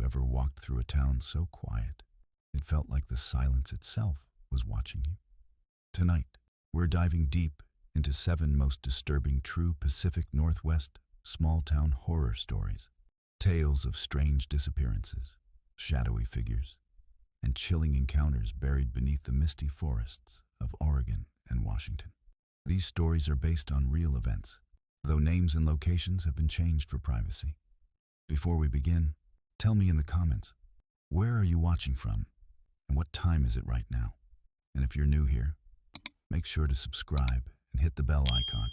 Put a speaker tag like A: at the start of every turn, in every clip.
A: ever walked through a town so quiet it felt like the silence itself was watching you? Tonight, we're diving deep into 7 most disturbing true Pacific Northwest small-town horror stories. Tales of strange disappearances, shadowy figures, and chilling encounters buried beneath the misty forests of Oregon and Washington. These stories are based on real events, though names and locations have been changed for privacy. Before we begin, tell me in the comments, where are you watching from, and what time is it right now? And if you're new here, make sure to subscribe and hit the bell icon,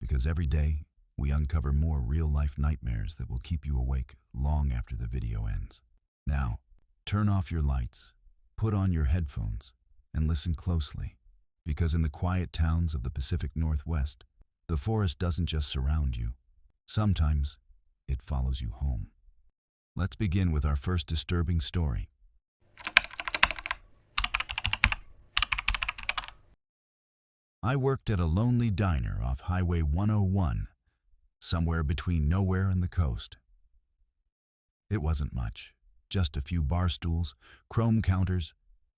A: because every day we uncover more real-life nightmares that will keep you awake long after the video ends. Now, turn off your lights, put on your headphones, and listen closely, because in the quiet towns of the Pacific Northwest, the forest doesn't just surround you. Sometimes, it follows you home. Let's begin with our first disturbing story. I worked at a lonely diner off Highway 101, somewhere between nowhere and the coast. It wasn't much, just a few bar stools, chrome counters,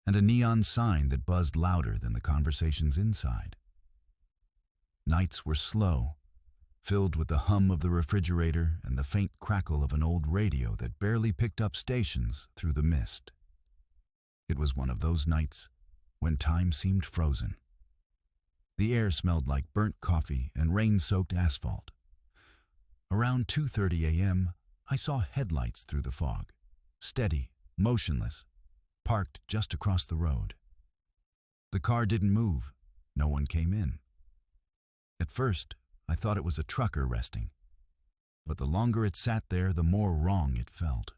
A: and a neon sign that buzzed louder than the conversations inside. Nights were slow, filled with the hum of the refrigerator and the faint crackle of an old radio that barely picked up stations through the mist. It was one of those nights when time seemed frozen. The air smelled like burnt coffee and rain-soaked asphalt. Around 2:30 a.m., I saw headlights through the fog, steady, motionless, parked just across the road. The car didn't move. No one came in. At first, I thought it was a trucker resting, but the longer it sat there, the more wrong it felt.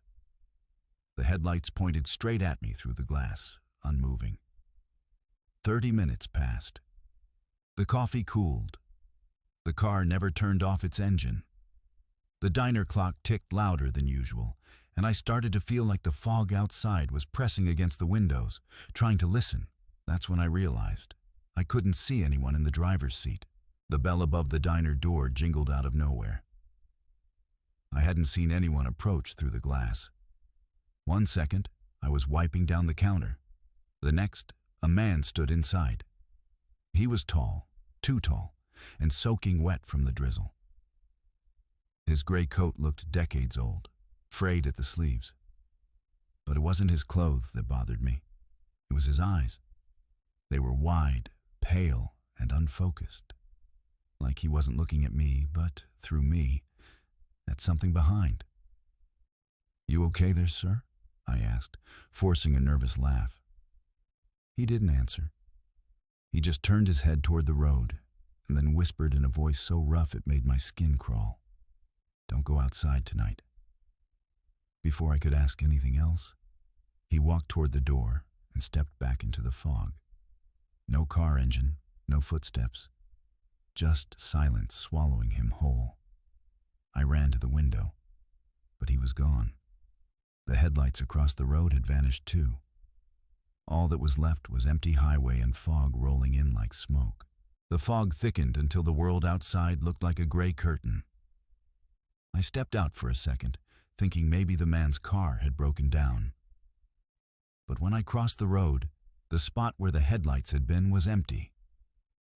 A: The headlights pointed straight at me through the glass, unmoving. 30 minutes passed. The coffee cooled. The car never turned off its engine. The diner clock ticked louder than usual, and I started to feel like the fog outside was pressing against the windows, trying to listen. That's when I realized I couldn't see anyone in the driver's seat. The bell above the diner door jingled out of nowhere. I hadn't seen anyone approach through the glass. 1 second, I was wiping down the counter. The next, a man stood inside. He was tall, too tall, and soaking wet from the drizzle. His gray coat looked decades old, frayed at the sleeves. But it wasn't his clothes that bothered me. It was his eyes. They were wide, pale, and unfocused. Like he wasn't looking at me, but through me, at something behind. "You okay there, sir?" I asked, forcing a nervous laugh. He didn't answer. He just turned his head toward the road, and then whispered in a voice so rough it made my skin crawl, "Don't go outside tonight." Before I could ask anything else, he walked toward the door and stepped back into the fog. No car engine, no footsteps. Just silence swallowing him whole. I ran to the window, but he was gone. The headlights across the road had vanished too. All that was left was empty highway and fog rolling in like smoke. The fog thickened until the world outside looked like a gray curtain. I stepped out for a second, thinking maybe the man's car had broken down. But when I crossed the road, the spot where the headlights had been was empty.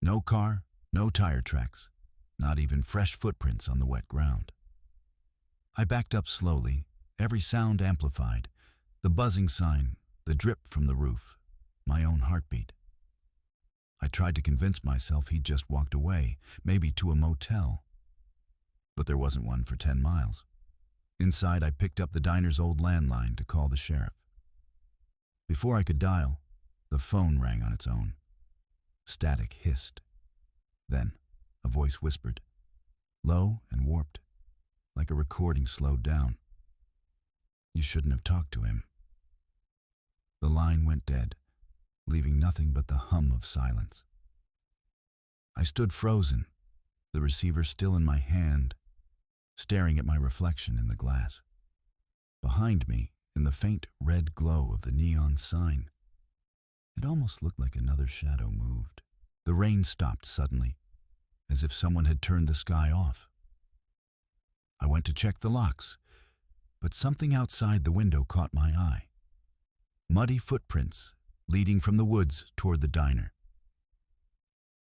A: No car, no tire tracks, not even fresh footprints on the wet ground. I backed up slowly, every sound amplified, the buzzing sign, the drip from the roof, my own heartbeat. I tried to convince myself he'd just walked away, maybe to a motel. But there wasn't one for 10 miles. Inside, I picked up the diner's old landline to call the sheriff. Before I could dial, the phone rang on its own. Static hissed. Then, a voice whispered, low and warped, like a recording slowed down. "You shouldn't have talked to him." The line went dead, leaving nothing but the hum of silence. I stood frozen, the receiver still in my hand, staring at my reflection in the glass. Behind me, in the faint red glow of the neon sign, it almost looked like another shadow moved. The rain stopped suddenly, as if someone had turned the sky off. I went to check the locks, but something outside the window caught my eye. Muddy footprints leading from the woods toward the diner.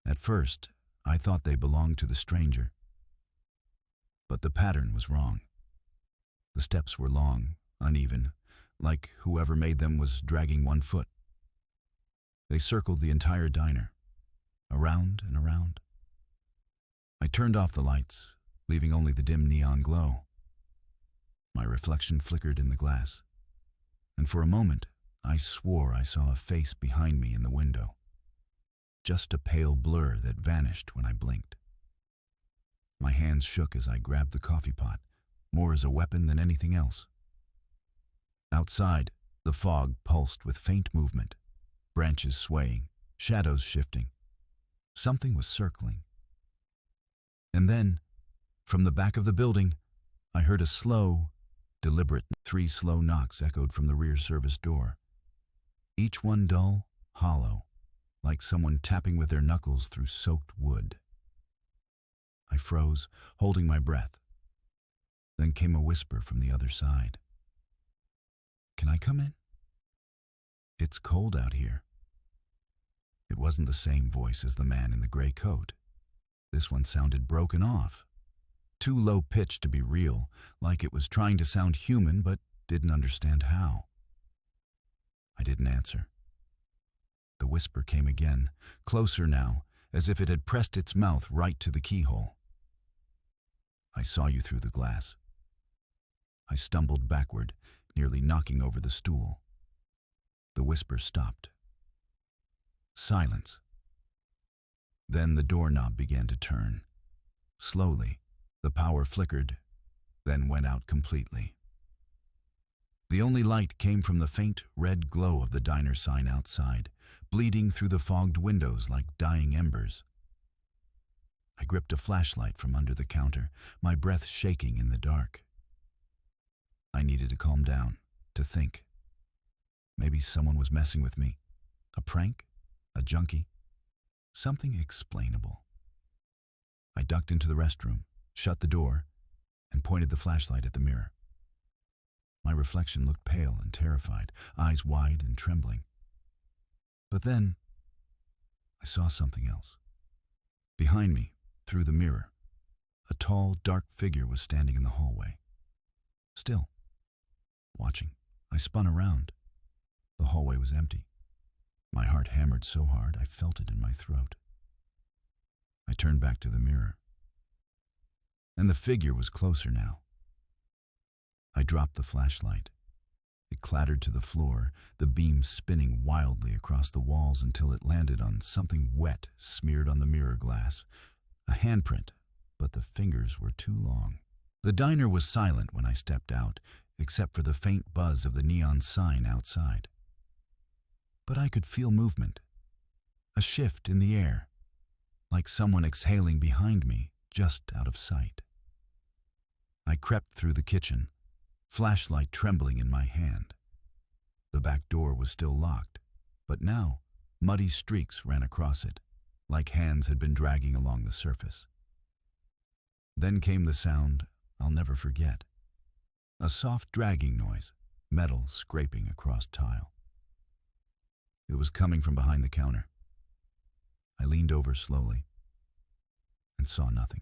A: At first, I thought they belonged to the stranger. But the pattern was wrong. The steps were long, uneven, like whoever made them was dragging one foot. They circled the entire diner, around and around. I turned off the lights, leaving only the dim neon glow. My reflection flickered in the glass, and for a moment, I swore I saw a face behind me in the window. Just a pale blur that vanished when I blinked. My hands shook as I grabbed the coffee pot, more as a weapon than anything else. Outside, the fog pulsed with faint movement, branches swaying, shadows shifting. Something was circling. And then, from the back of the building, I heard a slow, deliberate 3 slow knocks echoed from the rear service door. Each one dull, hollow, like someone tapping with their knuckles through soaked wood. I froze, holding my breath. Then came a whisper from the other side. "Can I come in? It's cold out here." It wasn't the same voice as the man in the gray coat. This one sounded broken off, too low-pitched to be real, like it was trying to sound human but didn't understand how. I didn't answer. The whisper came again, closer now, as if it had pressed its mouth right to the keyhole. "I saw you through the glass." I stumbled backward, nearly knocking over the stool. The whisper stopped. Silence. Then the doorknob began to turn. Slowly, the power flickered, then went out completely. The only light came from the faint red glow of the diner sign outside, bleeding through the fogged windows like dying embers. I gripped a flashlight from under the counter, my breath shaking in the dark. I needed to calm down, to think. Maybe someone was messing with me. A prank? A junkie? Something explainable. I ducked into the restroom, shut the door, and pointed the flashlight at the mirror. My reflection looked pale and terrified, eyes wide and trembling. But then, I saw something else. Behind me, through the mirror, a tall, dark figure was standing in the hallway. Still, watching, I spun around. The hallway was empty. My heart hammered so hard I felt it in my throat. I turned back to the mirror, and the figure was closer now. I dropped the flashlight. It clattered to the floor, the beam spinning wildly across the walls until it landed on something wet smeared on the mirror glass. A handprint, but the fingers were too long. The diner was silent when I stepped out, except for the faint buzz of the neon sign outside. But I could feel movement, a shift in the air, like someone exhaling behind me, just out of sight. I crept through the kitchen, flashlight trembling in my hand. The back door was still locked, but now muddy streaks ran across it, like hands had been dragging along the surface. Then came the sound I'll never forget. A soft dragging noise, metal scraping across tile. It was coming from behind the counter. I leaned over slowly and saw nothing.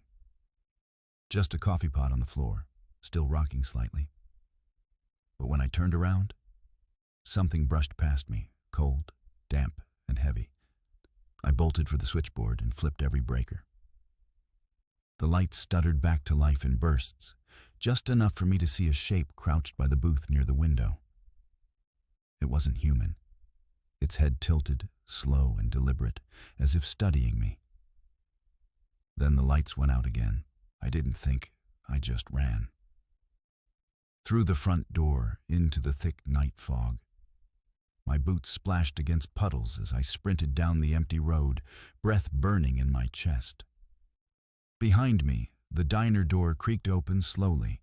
A: Just a coffee pot on the floor, still rocking slightly. But when I turned around, something brushed past me, cold, damp, and heavy. I bolted for the switchboard and flipped every breaker. The light stuttered back to life in bursts, just enough for me to see a shape crouched by the booth near the window. It wasn't human. Its head tilted, slow and deliberate, as if studying me. Then the lights went out again. I didn't think, I just ran. Through the front door, into the thick night fog. My boots splashed against puddles as I sprinted down the empty road, breath burning in my chest. Behind me, the diner door creaked open slowly,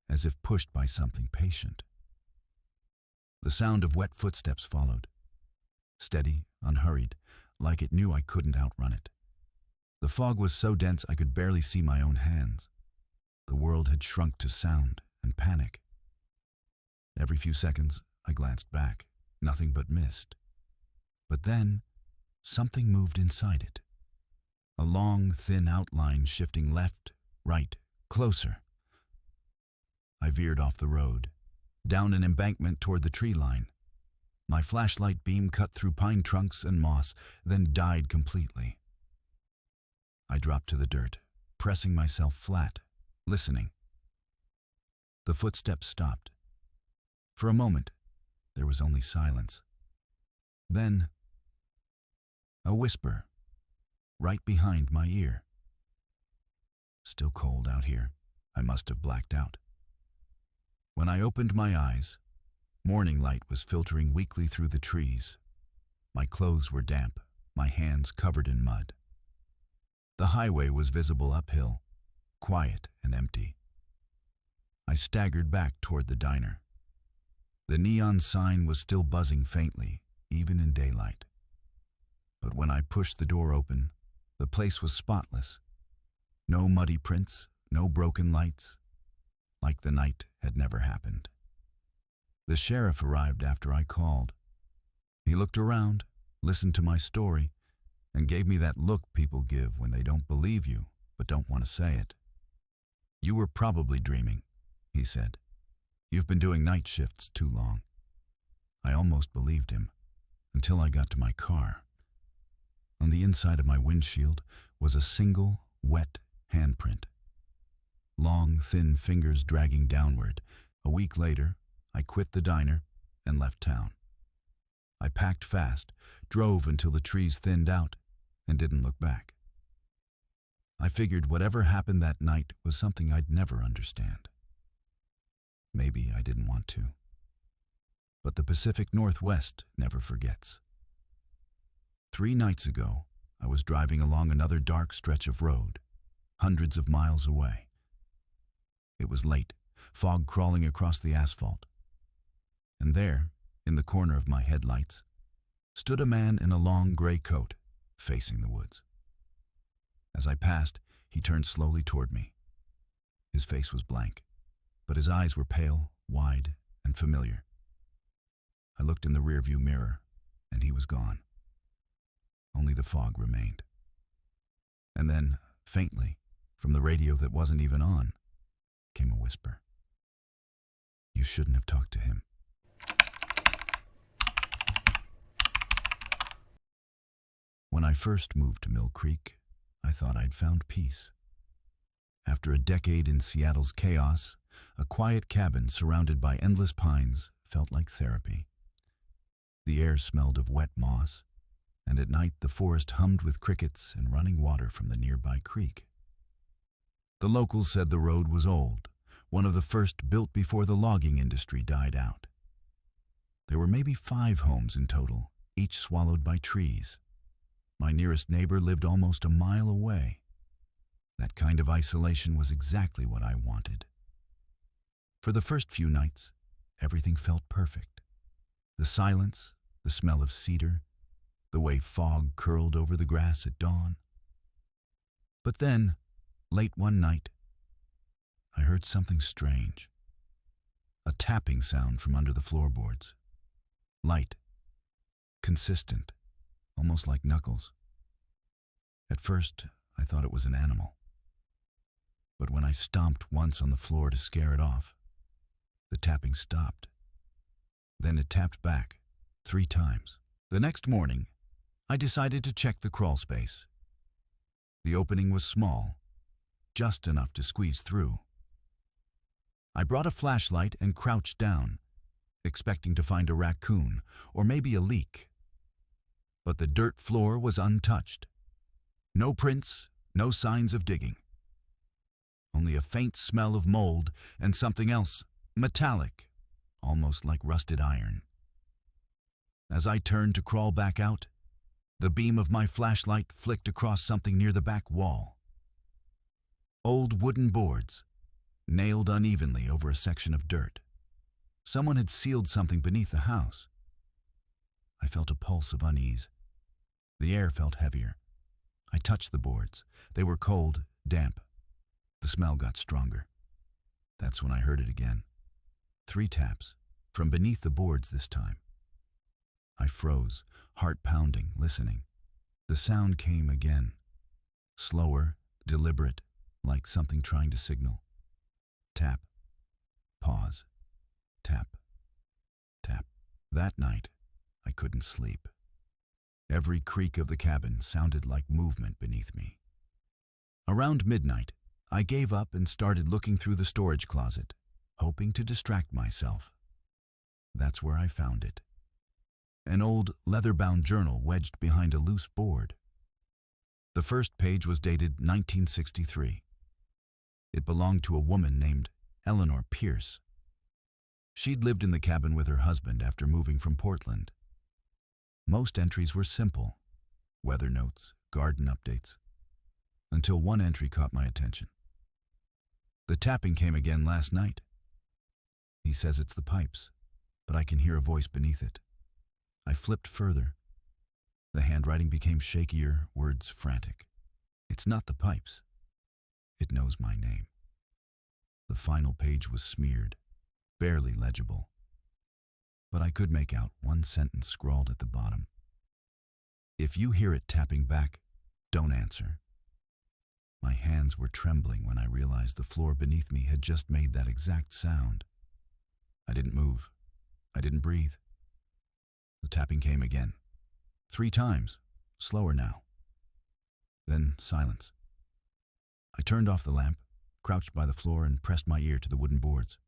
A: as if pushed by something patient. The sound of wet footsteps followed. Steady, unhurried, like it knew I couldn't outrun it. The fog was so dense I could barely see my own hands. The world had shrunk to sound and panic. Every few seconds, I glanced back. Nothing but mist. But then, something moved inside it. A long, thin outline shifting left, right, closer. I veered off the road, down an embankment toward the tree line. My flashlight beam cut through pine trunks and moss, then died completely. I dropped to the dirt, pressing myself flat, listening. The footsteps stopped. For a moment, there was only silence. Then, a whisper, right behind my ear. Still cold out here. I must have blacked out. When I opened my eyes, morning light was filtering weakly through the trees. My clothes were damp, my hands covered in mud. The highway was visible uphill, quiet and empty. I staggered back toward the diner. The neon sign was still buzzing faintly, even in daylight. But when I pushed the door open, the place was spotless. No muddy prints, no broken lights, like the night had never happened. The sheriff arrived after I called. He looked around, listened to my story, and gave me that look people give when they don't believe you, but don't want to say it. "You were probably dreaming," he said. "You've been doing night shifts too long." I almost believed him, until I got to my car. On the inside of my windshield was a single, wet handprint. Long, thin fingers dragging downward. A week later, I quit the diner and left town. I packed fast, drove until the trees thinned out, and didn't look back. I figured whatever happened that night was something I'd never understand. Maybe I didn't want to. But the Pacific Northwest never forgets. 3 nights ago, I was driving along another dark stretch of road, hundreds of miles away. It was late, fog crawling across the asphalt. And there, in the corner of my headlights, stood a man in a long gray coat, facing the woods. As I passed, he turned slowly toward me. His face was blank, but his eyes were pale, wide, and familiar. I looked in the rearview mirror, and he was gone. Only the fog remained. And then, faintly, from the radio that wasn't even on, came a whisper. "You shouldn't have talked to him." When I first moved to Mill Creek, I thought I'd found peace. After a decade in Seattle's chaos, a quiet cabin surrounded by endless pines felt like therapy. The air smelled of wet moss, and at night the forest hummed with crickets and running water from the nearby creek. The locals said the road was old, one of the first built before the logging industry died out. There were maybe 5 homes in total, each swallowed by trees. My nearest neighbor lived almost a mile away. That kind of isolation was exactly what I wanted. For the first few nights, everything felt perfect. The silence, the smell of cedar, the way fog curled over the grass at dawn. But then, late one night, I heard something strange. A tapping sound from under the floorboards. Light, consistent, almost like knuckles. At first, I thought it was an animal. But when I stomped once on the floor to scare it off, the tapping stopped. Then it tapped back, 3 times. The next morning, I decided to check the crawl space. The opening was small, just enough to squeeze through. I brought a flashlight and crouched down, expecting to find a raccoon or maybe a leak. But the dirt floor was untouched. No prints, no signs of digging. Only a faint smell of mold and something else, metallic, almost like rusted iron. As I turned to crawl back out, the beam of my flashlight flicked across something near the back wall. Old wooden boards, nailed unevenly over a section of dirt. Someone had sealed something beneath the house. I felt a pulse of unease. The air felt heavier. I touched the boards. They were cold, damp. The smell got stronger. That's when I heard it again. 3 taps, from beneath the boards this time. I froze, heart pounding, listening. The sound came again, slower, deliberate, like something trying to signal. Tap, pause, tap, tap. That night, I couldn't sleep. Every creak of the cabin sounded like movement beneath me. Around midnight, I gave up and started looking through the storage closet, hoping to distract myself. That's where I found it. An old leather-bound journal wedged behind a loose board. The first page was dated 1963. It belonged to a woman named Eleanor Pierce. She'd lived in the cabin with her husband after moving from Portland. Most entries were simple, weather notes, garden updates, until one entry caught my attention. The tapping came again last night. He says it's the pipes, but I can hear a voice beneath it. I flipped further. The handwriting became shakier, words frantic. It's not the pipes. It knows my name. The final page was smeared, barely legible, but I could make out one sentence scrawled at the bottom. If you hear it tapping back, don't answer. My hands were trembling when I realized the floor beneath me had just made that exact sound. I didn't move. I didn't breathe. The tapping came again. 3 times, slower now. Then silence. I turned off the lamp, crouched by the floor, and pressed my ear to the wooden boards.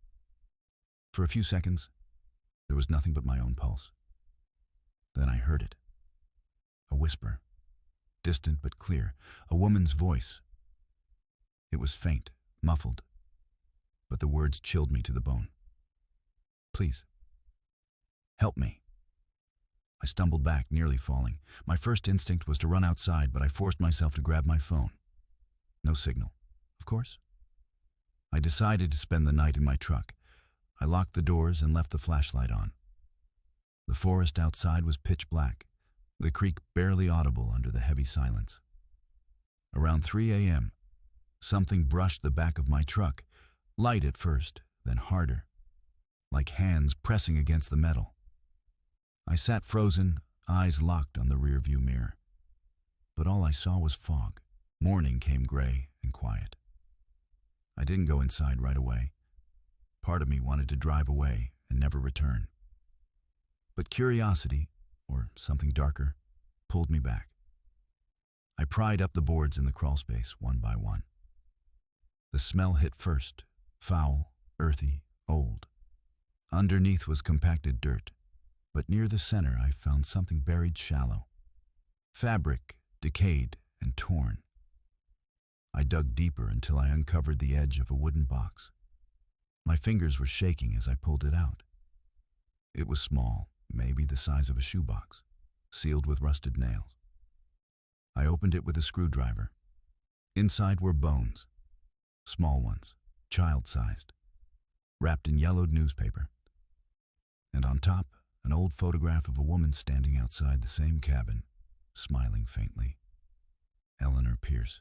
A: For a few seconds, there was nothing but my own pulse. Then I heard it. A whisper, distant but clear, a woman's voice. It was faint, muffled, but the words chilled me to the bone. Please, help me. I stumbled back, nearly falling. My first instinct was to run outside, but I forced myself to grab my phone. No signal, of course. I decided to spend the night in my truck. I locked the doors and left the flashlight on. The forest outside was pitch black, the creek barely audible under the heavy silence. Around 3 a.m., something brushed the back of my truck, light at first, then harder, like hands pressing against the metal. I sat frozen, eyes locked on the rearview mirror. But all I saw was fog. Morning came gray and quiet. I didn't go inside right away. Part of me wanted to drive away and never return. But curiosity, or something darker, pulled me back. I pried up the boards in the crawlspace one by one. The smell hit first, foul, earthy, old. Underneath was compacted dirt, but near the center I found something buried shallow. Fabric, decayed and torn. I dug deeper until I uncovered the edge of a wooden box. My fingers were shaking as I pulled it out. It was small, maybe the size of a shoebox, sealed with rusted nails. I opened it with a screwdriver. Inside were bones, small ones, child-sized, wrapped in yellowed newspaper. And on top, an old photograph of a woman standing outside the same cabin, smiling faintly. Eleanor Pierce.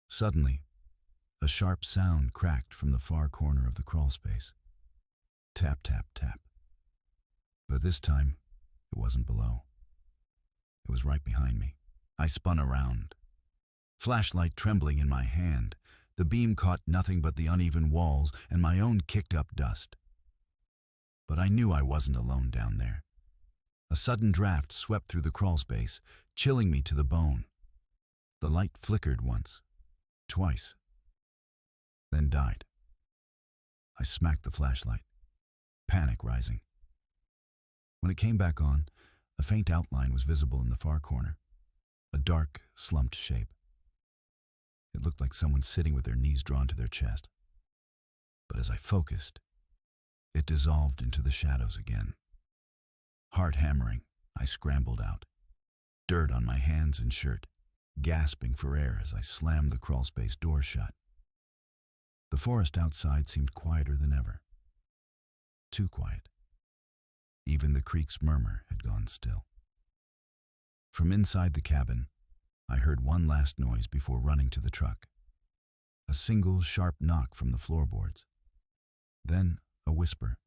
A: Suddenly, a sharp sound cracked from the far corner of the crawlspace. Tap, tap, tap. But this time, it wasn't below. It was right behind me. I spun around. Flashlight trembling in my hand, the beam caught nothing but the uneven walls and my own kicked-up dust. But I knew I wasn't alone down there. A sudden draft swept through the crawlspace, chilling me to the bone. The light flickered once, twice, then died. I smacked the flashlight, panic rising. When it came back on, a faint outline was visible in the far corner, a dark, slumped shape. It looked like someone sitting with their knees drawn to their chest. But as I focused, it dissolved into the shadows again. Heart hammering, I scrambled out, dirt on my hands and shirt, gasping for air as I slammed the crawlspace door shut. The forest outside seemed quieter than ever. Too quiet. Even the creek's murmur had gone still. From inside the cabin, I heard one last noise before running to the truck. A single sharp knock from the floorboards. Then a whisper.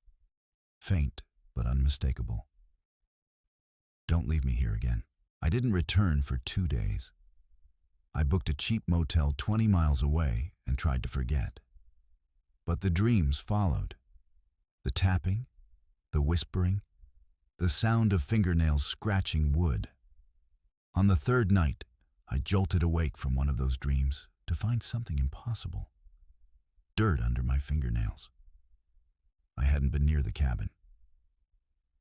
A: faint but unmistakable. Don't leave me here again. I didn't return for 2 days. I booked a cheap motel 20 miles away and tried to forget. But the dreams followed. The tapping, the whispering, the sound of fingernails scratching wood. On the 3rd night, I jolted awake from one of those dreams to find something impossible. Dirt under my fingernails. I hadn't been near the cabin.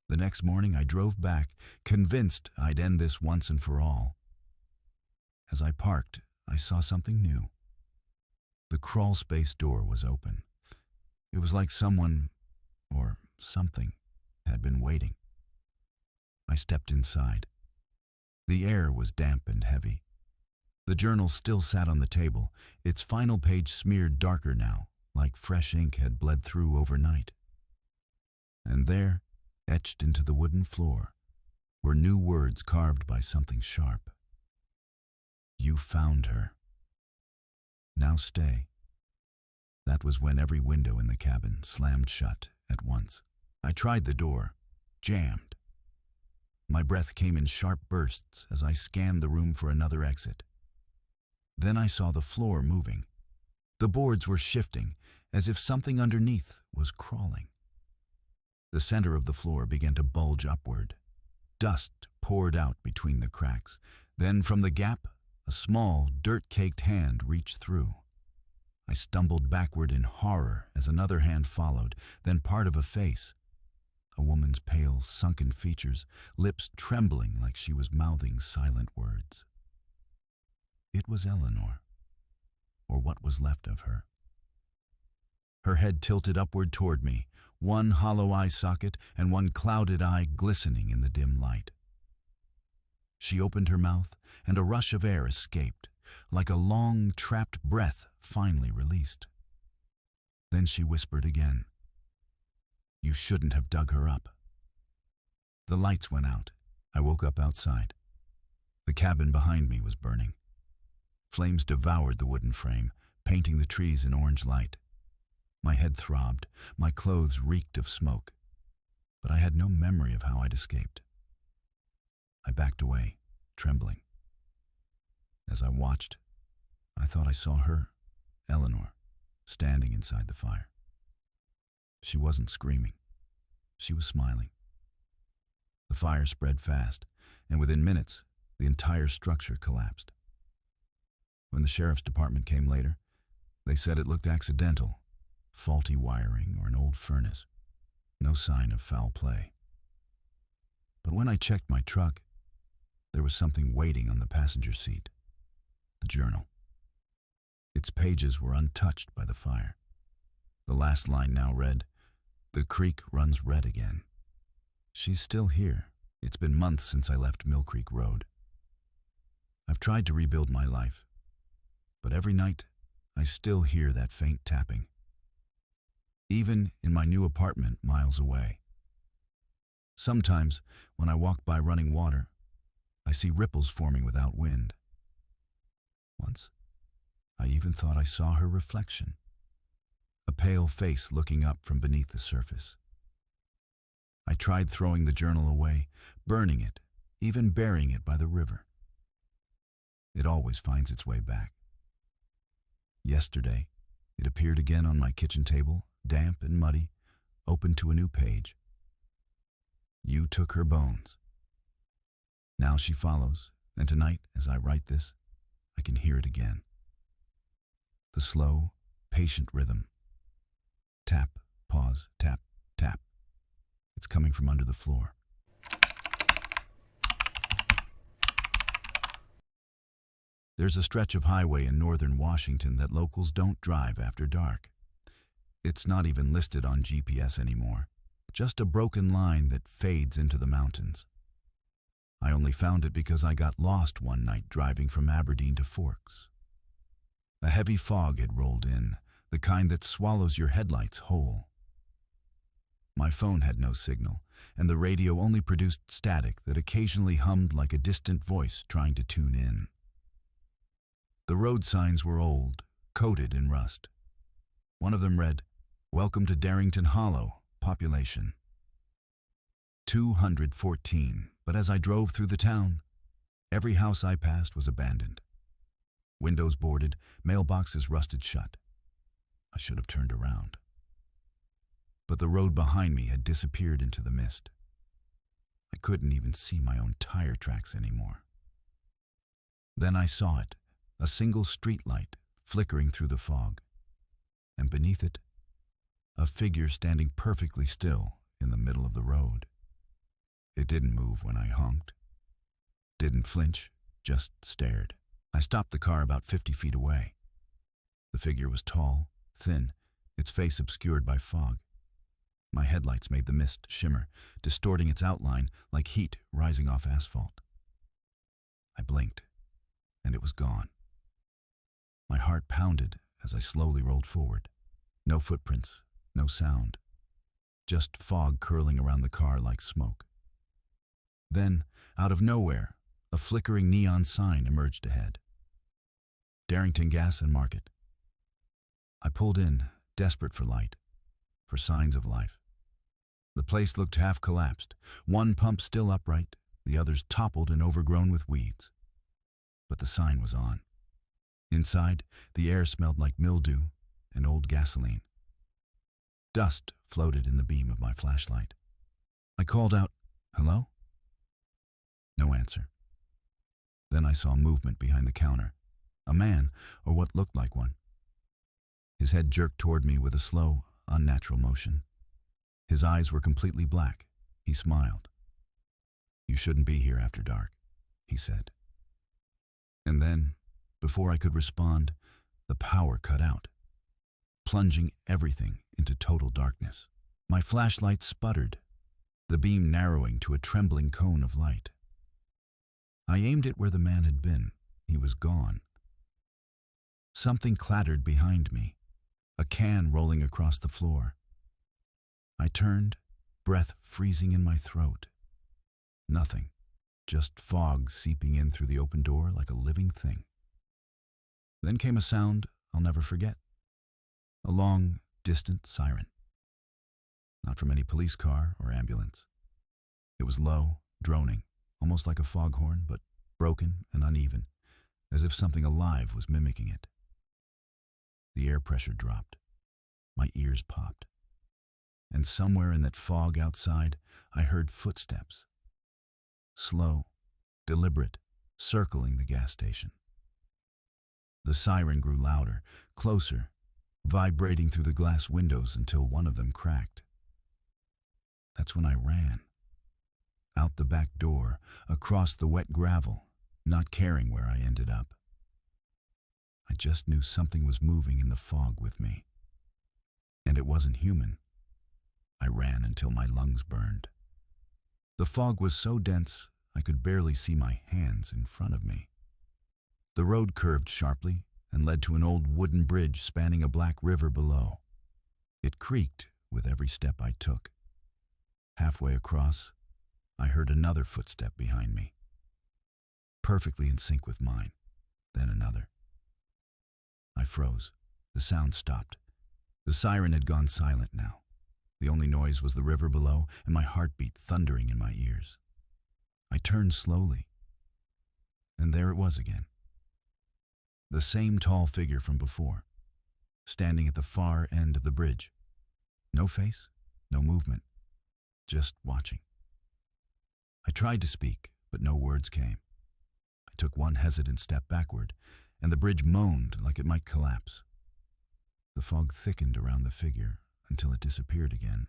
A: The next morning I drove back, convinced I'd end this once and for all. As I parked, I saw something new. The crawl space door was open. It was like someone, or something, had been waiting. I stepped inside. The air was damp and heavy. The journal still sat on the table, its final page smeared darker now, like fresh ink had bled through overnight. And there, etched into the wooden floor, were new words carved by something sharp. You found her. Now stay. That was when every window in the cabin slammed shut at once. I tried the door, jammed. My breath came in sharp bursts as I scanned the room for another exit. Then I saw the floor moving. The boards were shifting, as if something underneath was crawling. The center of the floor began to bulge upward. Dust poured out between the cracks. Then from the gap, a small, dirt-caked hand reached through. I stumbled backward in horror as another hand followed, then part of a face. A woman's pale, sunken features, lips trembling like she was mouthing silent words. It was Eleanor, or what was left of her. Her head tilted upward toward me, one hollow eye socket and one clouded eye glistening in the dim light. She opened her mouth, and a rush of air escaped, like a long, trapped breath finally released. Then she whispered again. You shouldn't have dug her up. The lights went out. I woke up outside. The cabin behind me was burning. Flames devoured the wooden frame, painting the trees in orange light. My head throbbed, my clothes reeked of smoke, but I had no memory of how I'd escaped. I backed away, trembling. As I watched, I thought I saw her, Eleanor, standing inside the fire. She wasn't screaming. She was smiling. The fire spread fast, and within minutes, the entire structure collapsed. When the sheriff's department came later, they said it looked accidental, faulty wiring or an old furnace. No sign of foul play. But when I checked my truck, there was something waiting on the passenger seat. The journal. Its pages were untouched by the fire. The last line now read, "The creek runs red again." She's still here. It's been months since I left Mill Creek Road. I've tried to rebuild my life, but every night I still hear that faint tapping. Even in my new apartment miles away. Sometimes, when I walk by running water, I see ripples forming without wind. Once, I even thought I saw her reflection, a pale face looking up from beneath the surface. I tried throwing the journal away, burning it, even burying it by the river. It always finds its way back. Yesterday, it appeared again on my kitchen table, damp and muddy, open to a new page. You took her bones. Now she follows, and tonight, as I write this, I can hear it again. The slow, patient rhythm. Tap, pause, tap, tap. It's coming from under the floor. There's a stretch of highway in northern Washington that locals don't drive after dark. It's not even listed on GPS anymore, just a broken line that fades into the mountains. I only found it because I got lost one night driving from Aberdeen to Forks. A heavy fog had rolled in, the kind that swallows your headlights whole. My phone had no signal, and the radio only produced static that occasionally hummed like a distant voice trying to tune in. The road signs were old, coated in rust. One of them read, "Welcome to Darrington Hollow, population 214, but as I drove through the town, every house I passed was abandoned. Windows boarded, mailboxes rusted shut. I should have turned around. But the road behind me had disappeared into the mist. I couldn't even see my own tire tracks anymore. Then I saw it, a single street light flickering through the fog, and beneath it, a figure standing perfectly still in the middle of the road. It didn't move when I honked, didn't flinch, just stared. I stopped the car about 50 feet away. The figure was tall, thin, its face obscured by fog. My headlights made the mist shimmer, distorting its outline like heat rising off asphalt. I blinked, and it was gone. My heart pounded as I slowly rolled forward. No footprints, no sound, just fog curling around the car like smoke. Then, out of nowhere, a flickering neon sign emerged ahead. Darrington Gas and Market. I pulled in, desperate for light, for signs of life. The place looked half collapsed, one pump still upright, the others toppled and overgrown with weeds. But the sign was on. Inside, the air smelled like mildew and old gasoline. Dust floated in the beam of my flashlight. I called out, "Hello?" No answer. Then I saw movement behind the counter. A man, or what looked like one. His head jerked toward me with a slow, unnatural motion. His eyes were completely black. He smiled. "You shouldn't be here after dark," he said. And then, before I could respond, the power cut out, plunging everything into total darkness. My flashlight sputtered, the beam narrowing to a trembling cone of light. I aimed it where the man had been. He was gone. Something clattered behind me, a can rolling across the floor. I turned, breath freezing in my throat. Nothing, just fog seeping in through the open door like a living thing. Then came a sound I'll never forget. A long, distant siren. Not from any police car or ambulance. It was low, droning, almost like a foghorn, but broken and uneven, as if something alive was mimicking it. The air pressure dropped. My ears popped. And somewhere in that fog outside, I heard footsteps. Slow, deliberate, circling the gas station. The siren grew louder, closer, vibrating through the glass windows until one of them cracked. That's when I ran. Out the back door, across the wet gravel, not caring where I ended up. I just knew something was moving in the fog with me. And it wasn't human. I ran until my lungs burned. The fog was so dense, I could barely see my hands in front of me. The road curved sharply and led to an old wooden bridge spanning a black river below. It creaked with every step I took. Halfway across, I heard another footstep behind me, perfectly in sync with mine, then another. I froze. The sound stopped. The siren had gone silent now. The only noise was the river below and my heartbeat thundering in my ears. I turned slowly, and there it was again. The same tall figure from before, standing at the far end of the bridge. No face, no movement, just watching. I tried to speak, but no words came. I took one hesitant step backward, and the bridge moaned like it might collapse. The fog thickened around the figure until it disappeared again.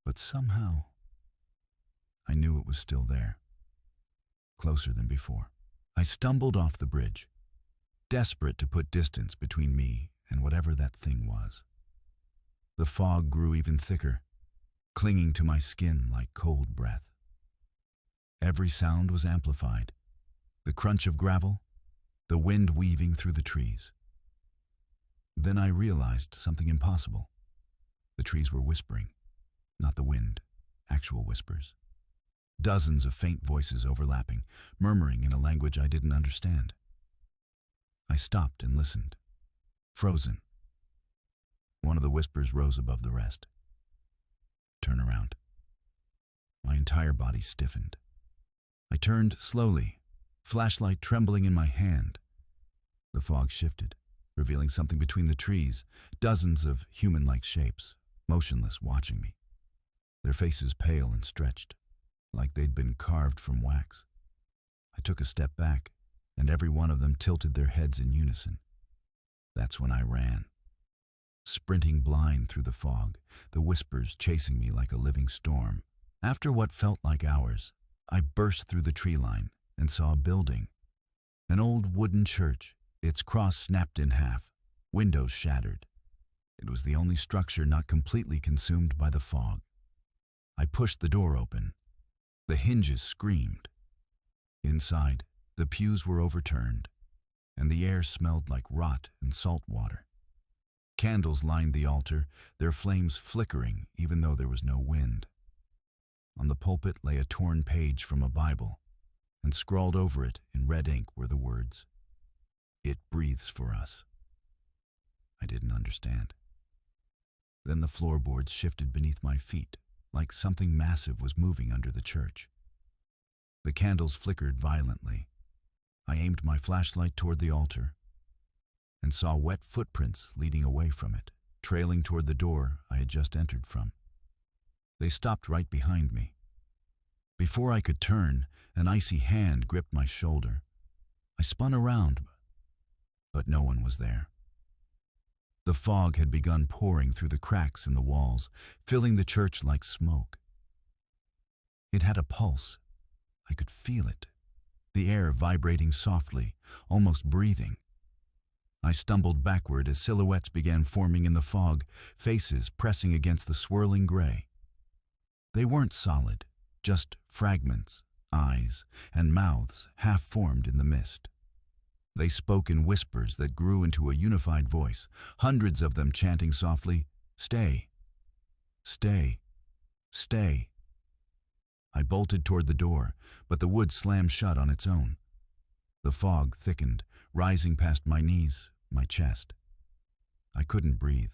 A: But somehow, I knew it was still there, closer than before. I stumbled off the bridge, desperate to put distance between me and whatever that thing was. The fog grew even thicker, clinging to my skin like cold breath. Every sound was amplified, the crunch of gravel, the wind weaving through the trees. Then I realized something impossible. The trees were whispering, not the wind, actual whispers. Dozens of faint voices overlapping, murmuring in a language I didn't understand. I stopped and listened, frozen. One of the whispers rose above the rest. "Turn around," My entire body stiffened. I turned slowly, flashlight trembling in my hand. The fog shifted, revealing something between the trees, dozens of human-like shapes, motionless, watching me. Their faces pale and stretched, like they'd been carved from wax. I took a step back, and every one of them tilted their heads in unison. That's when I ran, sprinting blind through the fog, the whispers chasing me like a living storm. After what felt like hours, I burst through the tree line and saw a building. An old wooden church, its cross snapped in half, windows shattered. It was the only structure not completely consumed by the fog. I pushed the door open. The hinges screamed. Inside, the pews were overturned, and the air smelled like rot and salt water. Candles lined the altar, their flames flickering even though there was no wind. On the pulpit lay a torn page from a Bible, and scrawled over it in red ink were the words, "It breathes for us." I didn't understand. Then the floorboards shifted beneath my feet, like something massive was moving under the church. The candles flickered violently. I aimed my flashlight toward the altar and saw wet footprints leading away from it, trailing toward the door I had just entered from. They stopped right behind me. Before I could turn, an icy hand gripped my shoulder. I spun around, but no one was there. The fog had begun pouring through the cracks in the walls, filling the church like smoke. It had a pulse. I could feel it, the air vibrating softly, almost breathing. I stumbled backward as silhouettes began forming in the fog, faces pressing against the swirling gray. They weren't solid, just fragments, eyes, and mouths half-formed in the mist. They spoke in whispers that grew into a unified voice, hundreds of them chanting softly, "Stay, stay, stay." I bolted toward the door, but the wood slammed shut on its own. The fog thickened, rising past my knees, my chest. I couldn't breathe.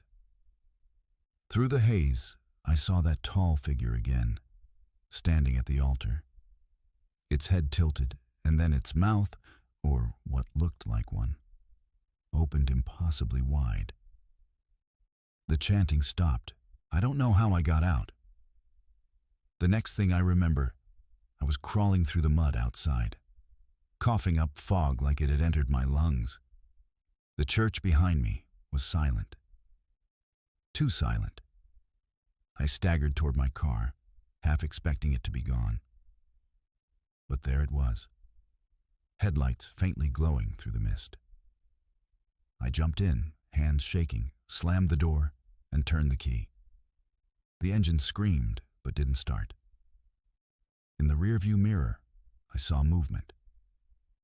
A: Through the haze, I saw that tall figure again, standing at the altar. Its head tilted, and then its mouth, or what looked like one, opened impossibly wide. The chanting stopped. I don't know how I got out. The next thing I remember, I was crawling through the mud outside, coughing up fog like it had entered my lungs. The church behind me was silent. Too silent. I staggered toward my car, half expecting it to be gone. But there it was, headlights faintly glowing through the mist. I jumped in, hands shaking, slammed the door, and turned the key. The engine screamed, but didn't start. In the rearview mirror, I saw movement.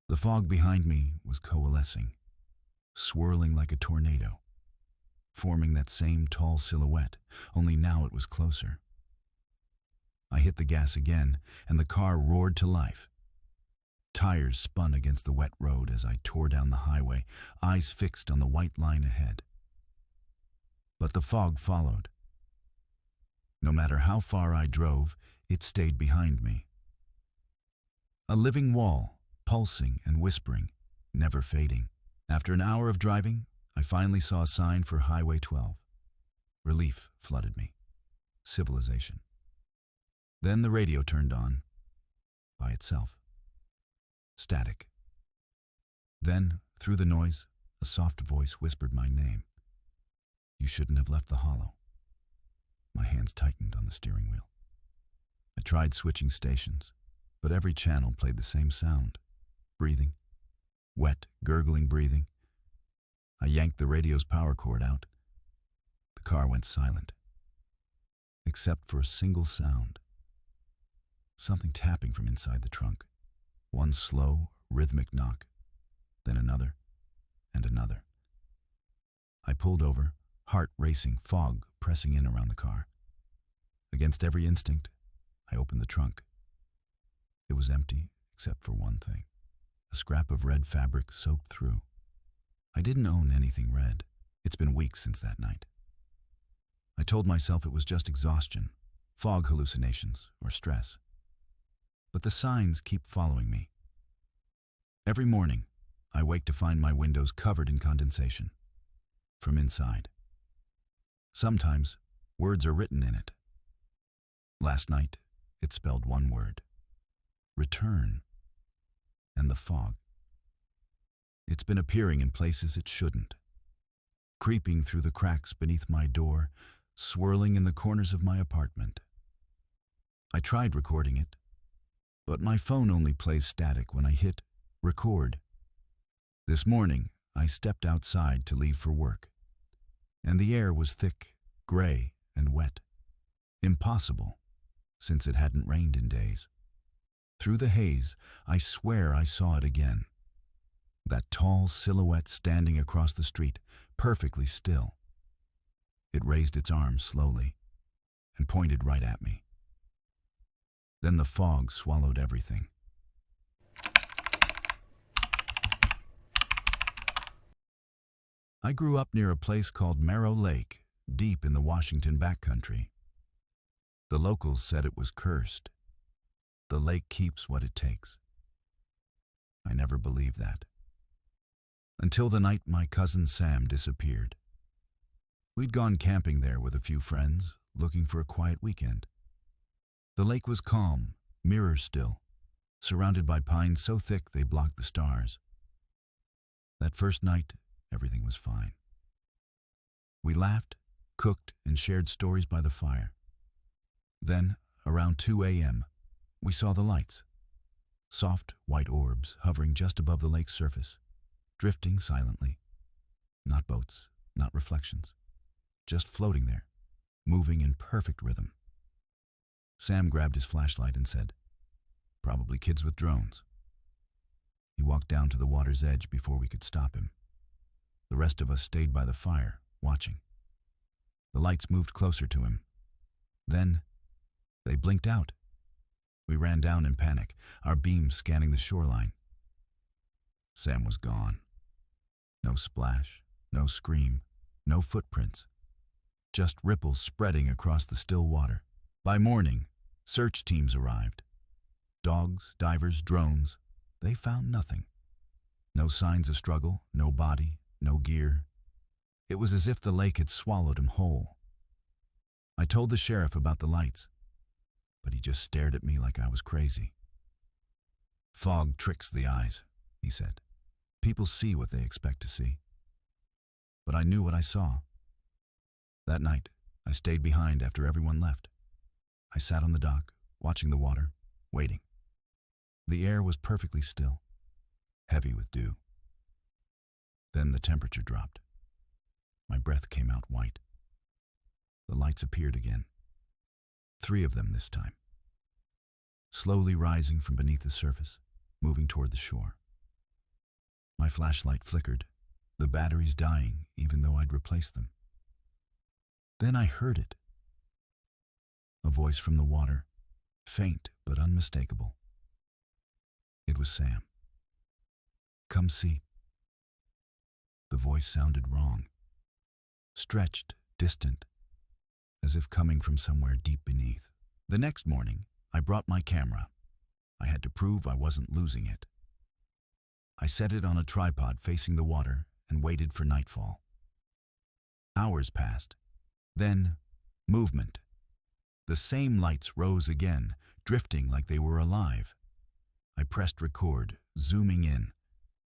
A: The fog behind me was coalescing, swirling like a tornado, forming that same tall silhouette, only now it was closer. I hit the gas again, and the car roared to life. Tires spun against the wet road as I tore down the highway, eyes fixed on the white line ahead. But the fog followed. No matter how far I drove, it stayed behind me. A living wall, pulsing and whispering, never fading. After an hour of driving, I finally saw a sign for Highway 12. Relief flooded me. Civilization. Then the radio turned on, by itself. Static. Then, through the noise, a soft voice whispered my name. "You shouldn't have left the hollow." My hands tightened on the steering wheel. I tried switching stations, but every channel played the same sound. Breathing. Wet, gurgling breathing. I yanked the radio's power cord out. The car went silent, except for a single sound. Something tapping from inside the trunk. One slow, rhythmic knock, then another, and another. I pulled over, heart racing, fog pressing in around the car. Against every instinct, I opened the trunk. It was empty, except for one thing. A scrap of red fabric soaked through. I didn't own anything red. It's been weeks since that night. I told myself it was just exhaustion, fog hallucinations, or stress. But the signs keep following me. Every morning, I wake to find my windows covered in condensation from inside. Sometimes, words are written in it. Last night, it spelled one word: return. And the fog. It's been appearing in places it shouldn't, creeping through the cracks beneath my door, swirling in the corners of my apartment. I tried recording it, but my phone only plays static when I hit record. This morning, I stepped outside to leave for work, and the air was thick, gray, and wet. Impossible, since it hadn't rained in days. Through the haze, I swear I saw it again. That tall silhouette standing across the street, perfectly still. It raised its arms slowly and pointed right at me. Then the fog swallowed everything. I grew up near a place called Merrow Lake, deep in the Washington backcountry. The locals said it was cursed. The lake keeps what it takes. I never believed that. Until the night my cousin Sam disappeared. We'd gone camping there with a few friends, looking for a quiet weekend. The lake was calm, mirror still, surrounded by pines so thick they blocked the stars. That first night, everything was fine. We laughed, cooked, and shared stories by the fire. Then, around 2 a.m., we saw the lights. Soft, white orbs hovering just above the lake's surface, drifting silently. Not boats, not reflections, just floating there, moving in perfect rhythm. Sam grabbed his flashlight and said, "Probably kids with drones." He walked down to the water's edge before we could stop him. The rest of us stayed by the fire, watching. The lights moved closer to him. Then, they blinked out. We ran down in panic, our beams scanning the shoreline. Sam was gone. No splash, no scream, no footprints. Just ripples spreading across the still water. By morning, search teams arrived. Dogs, divers, drones. They found nothing. No signs of struggle, no body, no gear. It was as if the lake had swallowed him whole. I told the sheriff about the lights, but he just stared at me like I was crazy. "Fog tricks the eyes," he said. "People see what they expect to see." But I knew what I saw. That night, I stayed behind after everyone left. I sat on the dock, watching the water, waiting. The air was perfectly still, heavy with dew. Then the temperature dropped. My breath came out white. The lights appeared again. 3 of them this time. Slowly rising from beneath the surface, moving toward the shore. My flashlight flickered, the batteries dying even though I'd replaced them. Then I heard it. A voice from the water, faint but unmistakable. It was Sam. "Come see." The voice sounded wrong. Stretched, distant, as if coming from somewhere deep beneath. The next morning, I brought my camera. I had to prove I wasn't losing it. I set it on a tripod facing the water and waited for nightfall. Hours passed. Then, movement. The same lights rose again, drifting like they were alive. I pressed record, zooming in.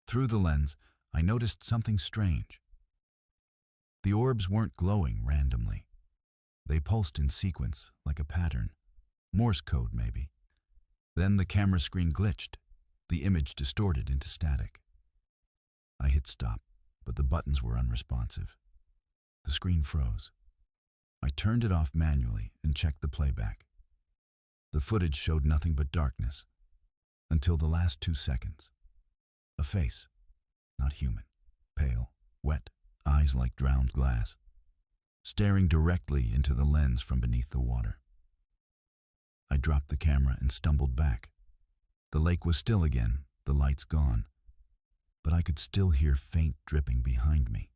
A: Through the lens, I noticed something strange. The orbs weren't glowing randomly. They pulsed in sequence, like a pattern. Morse code, maybe. Then the camera screen glitched, the image distorted into static. I hit stop, but the buttons were unresponsive. The screen froze. I turned it off manually and checked the playback. The footage showed nothing but darkness, until the last 2 seconds. A face, not human, pale, wet, eyes like drowned glass, staring directly into the lens from beneath the water. I dropped the camera and stumbled back. The lake was still again, the lights gone, but I could still hear faint dripping behind me.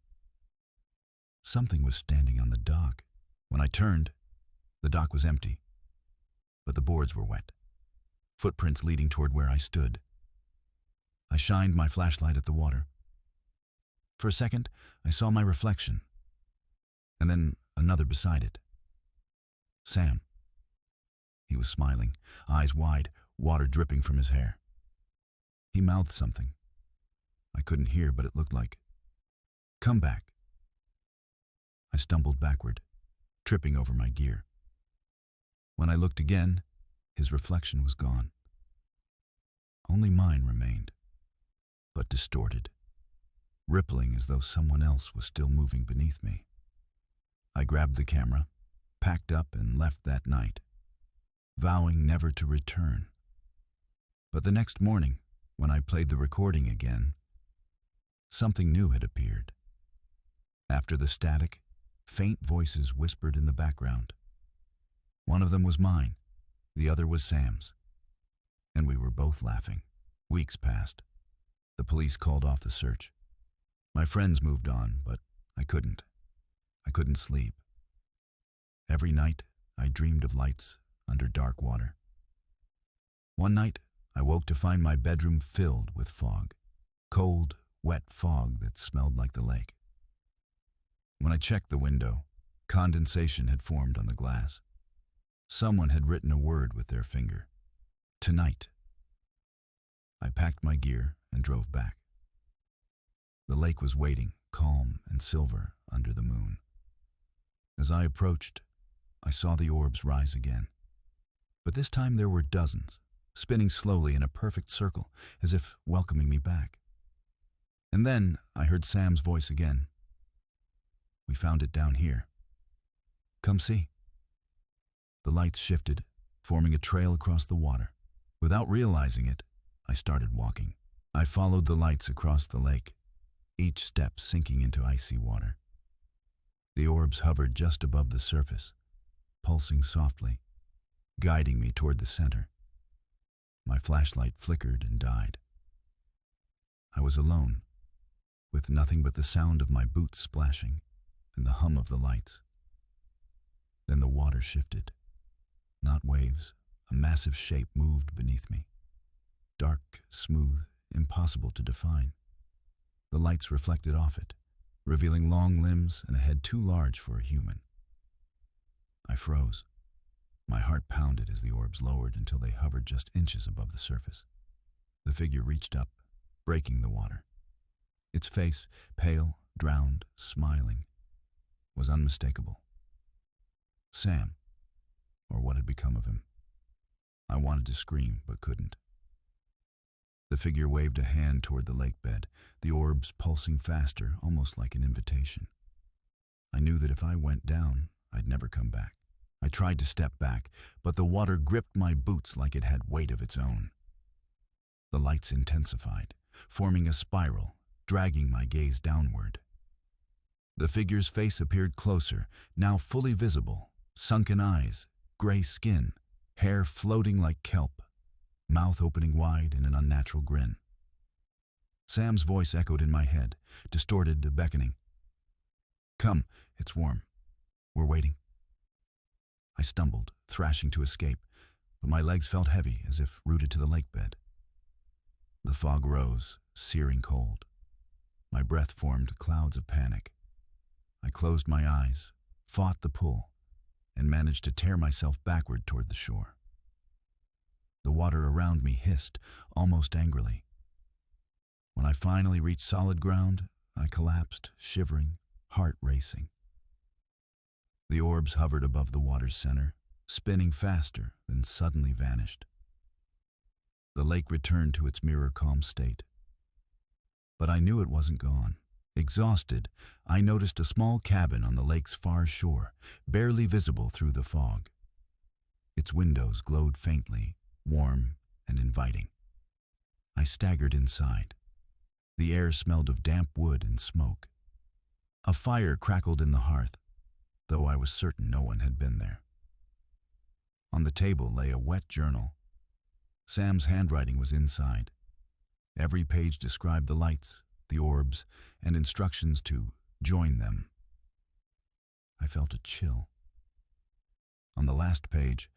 A: Something was standing on the dock. When I turned, the dock was empty, boards were wet, footprints leading toward where I stood. I shined my flashlight at the water. For a second, I saw my reflection, and then another beside it. Sam. He was smiling, eyes wide, water dripping from his hair. He mouthed something. I couldn't hear, but it looked like, "Come back." I stumbled backward, tripping over my gear. When I looked again, his reflection was gone. Only mine remained, but distorted, rippling as though someone else was still moving beneath me. I grabbed the camera, packed up, and left that night, vowing never to return. But the next morning, when I played the recording again, something new had appeared. After the static, faint voices whispered in the background. One of them was mine, the other was Sam's, and we were both laughing. Weeks passed. The police called off the search. My friends moved on, but I couldn't. I couldn't sleep. Every night, I dreamed of lights under dark water. One night, I woke to find my bedroom filled with fog. Cold, wet fog that smelled like the lake. When I checked the window, condensation had formed on the glass. Someone had written a word with their finger. Tonight. I packed my gear and drove back. The lake was waiting, calm and silver under the moon. As I approached, I saw the orbs rise again. But this time there were dozens, spinning slowly in a perfect circle, as if welcoming me back. And then I heard Sam's voice again. "We found it down here. Come see." The lights shifted, forming a trail across the water. Without realizing it, I started walking. I followed the lights across the lake, each step sinking into icy water. The orbs hovered just above the surface, pulsing softly, guiding me toward the center. My flashlight flickered and died. I was alone, with nothing but the sound of my boots splashing and the hum of the lights. Then the water shifted. Not waves, a massive shape moved beneath me. Dark, smooth, impossible to define. The lights reflected off it, revealing long limbs and a head too large for a human. I froze. My heart pounded as the orbs lowered until they hovered just inches above the surface. The figure reached up, breaking the water. Its face, pale, drowned, smiling, was unmistakable. Sam, or what had become of him. I wanted to scream, but couldn't. The figure waved a hand toward the lake bed, the orbs pulsing faster, almost like an invitation. I knew that if I went down, I'd never come back. I tried to step back, but the water gripped my boots like it had weight of its own. The lights intensified, forming a spiral, dragging my gaze downward. The figure's face appeared closer, now fully visible, sunken eyes, gray skin, hair floating like kelp, mouth opening wide in an unnatural grin. Sam's voice echoed in my head, distorted, beckoning. "Come, it's warm. We're waiting." I stumbled, thrashing to escape, but my legs felt heavy as if rooted to the lake bed. The fog rose, searing cold. My breath formed clouds of panic. I closed my eyes, fought the pull, and managed to tear myself backward toward the shore. The water around me hissed, almost angrily. When I finally reached solid ground, I collapsed, shivering, heart racing. The orbs hovered above the water's center, spinning faster, then suddenly vanished. The lake returned to its mirror-calm state. But I knew it wasn't gone. Exhausted, I noticed a small cabin on the lake's far shore, barely visible through the fog. Its windows glowed faintly, warm and inviting. I staggered inside. The air smelled of damp wood and smoke. A fire crackled in the hearth, though I was certain no one had been there. On the table lay a wet journal. Sam's handwriting was inside. Every page described the lights, the orbs, and instructions to join them. I felt a chill. On the last page,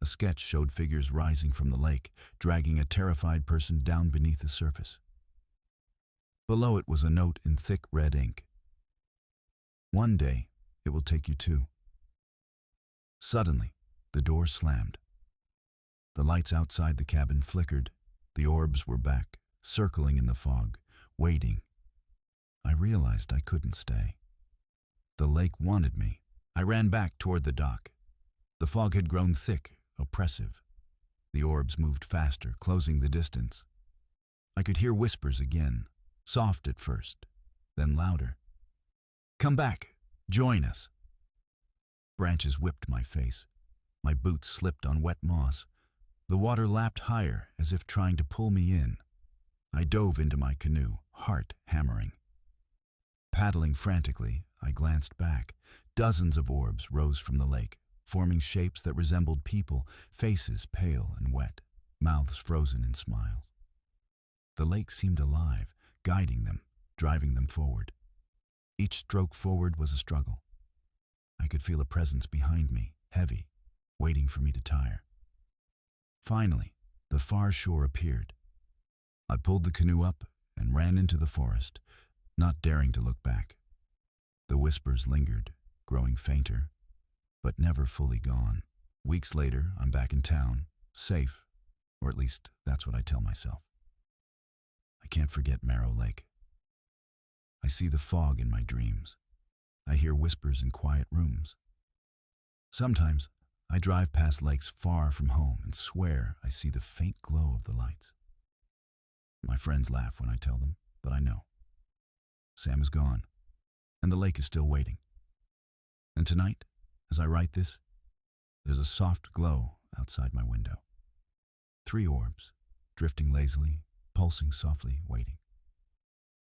A: A sketch showed figures rising from the lake, dragging a terrified person down beneath the surface. Below it was a note in thick red ink. "One day, it will take you too." Suddenly, the door slammed. The lights outside the cabin flickered. The orbs were back, circling in the fog, waiting. I realized I couldn't stay. The lake wanted me. I ran back toward the dock. The fog had grown thick, oppressive. The orbs moved faster, closing the distance. I could hear whispers again, soft at first, then louder. "Come back! Join us!" Branches whipped my face. My boots slipped on wet moss. The water lapped higher, as if trying to pull me in. I dove into my canoe, heart hammering. Paddling frantically, I glanced back. Dozens of orbs rose from the lake, forming shapes that resembled people, faces pale and wet, mouths frozen in smiles. The lake seemed alive, guiding them, driving them forward. Each stroke forward was a struggle. I could feel a presence behind me, heavy, waiting for me to tire. Finally, the far shore appeared. I pulled the canoe up and ran into the forest, not daring to look back. The whispers lingered, growing fainter, but never fully gone. Weeks later, I'm back in town, safe, or at least that's what I tell myself. I can't forget Marrow Lake. I see the fog in my dreams. I hear whispers in quiet rooms. Sometimes, I drive past lakes far from home and swear I see the faint glow of the lights. My friends laugh when I tell them, but I know. Sam is gone, and the lake is still waiting. And tonight, as I write this, there's a soft glow outside my window. 3 orbs, drifting lazily, pulsing softly, waiting.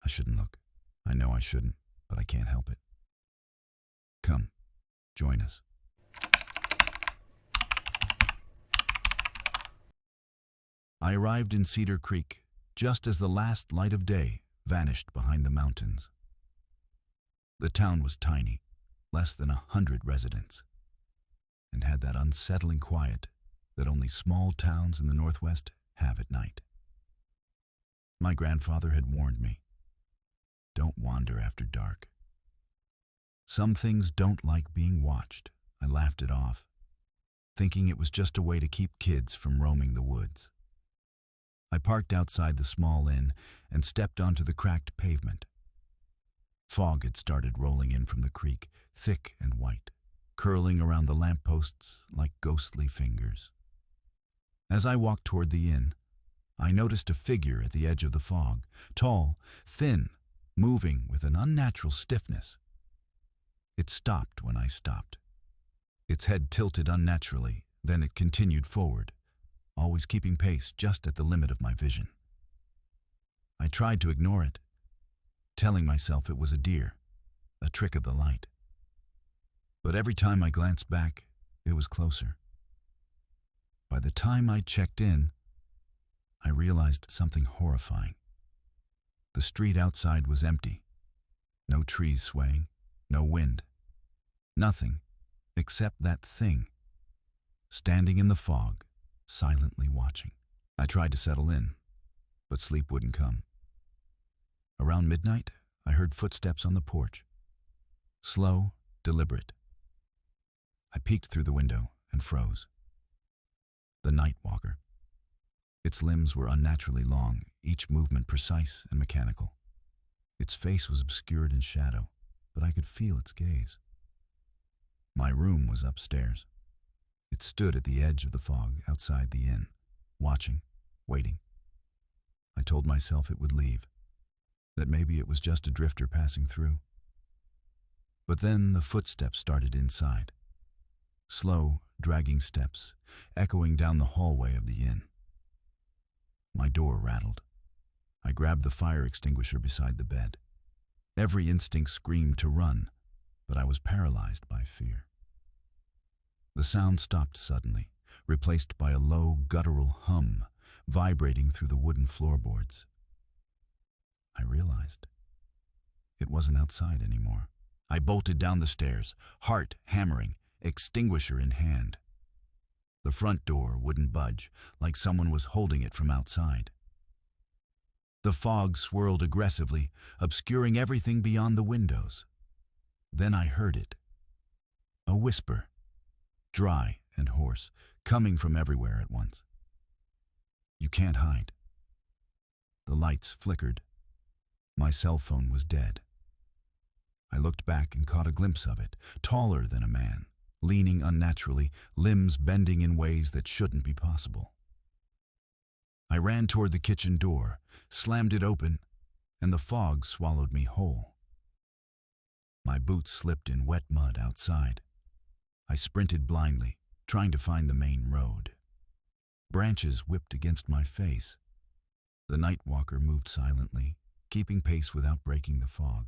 A: I shouldn't look. I know I shouldn't, but I can't help it. Come, join us. I arrived in Cedar Creek just as the last light of day vanished behind the mountains. The town was tiny, less than 100 residents, and had that unsettling quiet that only small towns in the Northwest have at night. My grandfather had warned me, don't wander after dark. Some things don't like being watched. I laughed it off, thinking it was just a way to keep kids from roaming the woods. I parked outside the small inn and stepped onto the cracked pavement. Fog had started rolling in from the creek, thick and white, curling around the lampposts like ghostly fingers. As I walked toward the inn, I noticed a figure at the edge of the fog, tall, thin, moving with an unnatural stiffness. It stopped when I stopped. Its head tilted unnaturally, then it continued forward, always keeping pace just at the limit of my vision. I tried to ignore it, telling myself it was a deer, a trick of the light. But every time I glanced back, it was closer. By the time I checked in, I realized something horrifying. The street outside was empty. No trees swaying, no wind. Nothing except that thing, standing in the fog, silently watching. I tried to settle in, but sleep wouldn't come. Around midnight, I heard footsteps on the porch. Slow, deliberate. I peeked through the window and froze. The night walker. Its limbs were unnaturally long, each movement precise and mechanical. Its face was obscured in shadow, but I could feel its gaze. My room was upstairs. It stood at the edge of the fog outside the inn, watching, waiting. I told myself it would leave, that maybe it was just a drifter passing through. But then the footsteps started inside. Slow, dragging steps, echoing down the hallway of the inn. My door rattled. I grabbed the fire extinguisher beside the bed. Every instinct screamed to run, but I was paralyzed by fear. The sound stopped suddenly, replaced by a low, guttural hum, vibrating through the wooden floorboards. I realized it wasn't outside anymore. I bolted down the stairs, heart hammering, extinguisher in hand. The front door wouldn't budge, like someone was holding it from outside. The fog swirled aggressively, obscuring everything beyond the windows. Then I heard it. A whisper, dry and hoarse, coming from everywhere at once. You can't hide. The lights flickered. My cell phone was dead. I looked back and caught a glimpse of it, taller than a man, leaning unnaturally, limbs bending in ways that shouldn't be possible. I ran toward the kitchen door, slammed it open, and the fog swallowed me whole. My boots slipped in wet mud outside. I sprinted blindly, trying to find the main road. Branches whipped against my face. The night walker moved silently, keeping pace without breaking the fog.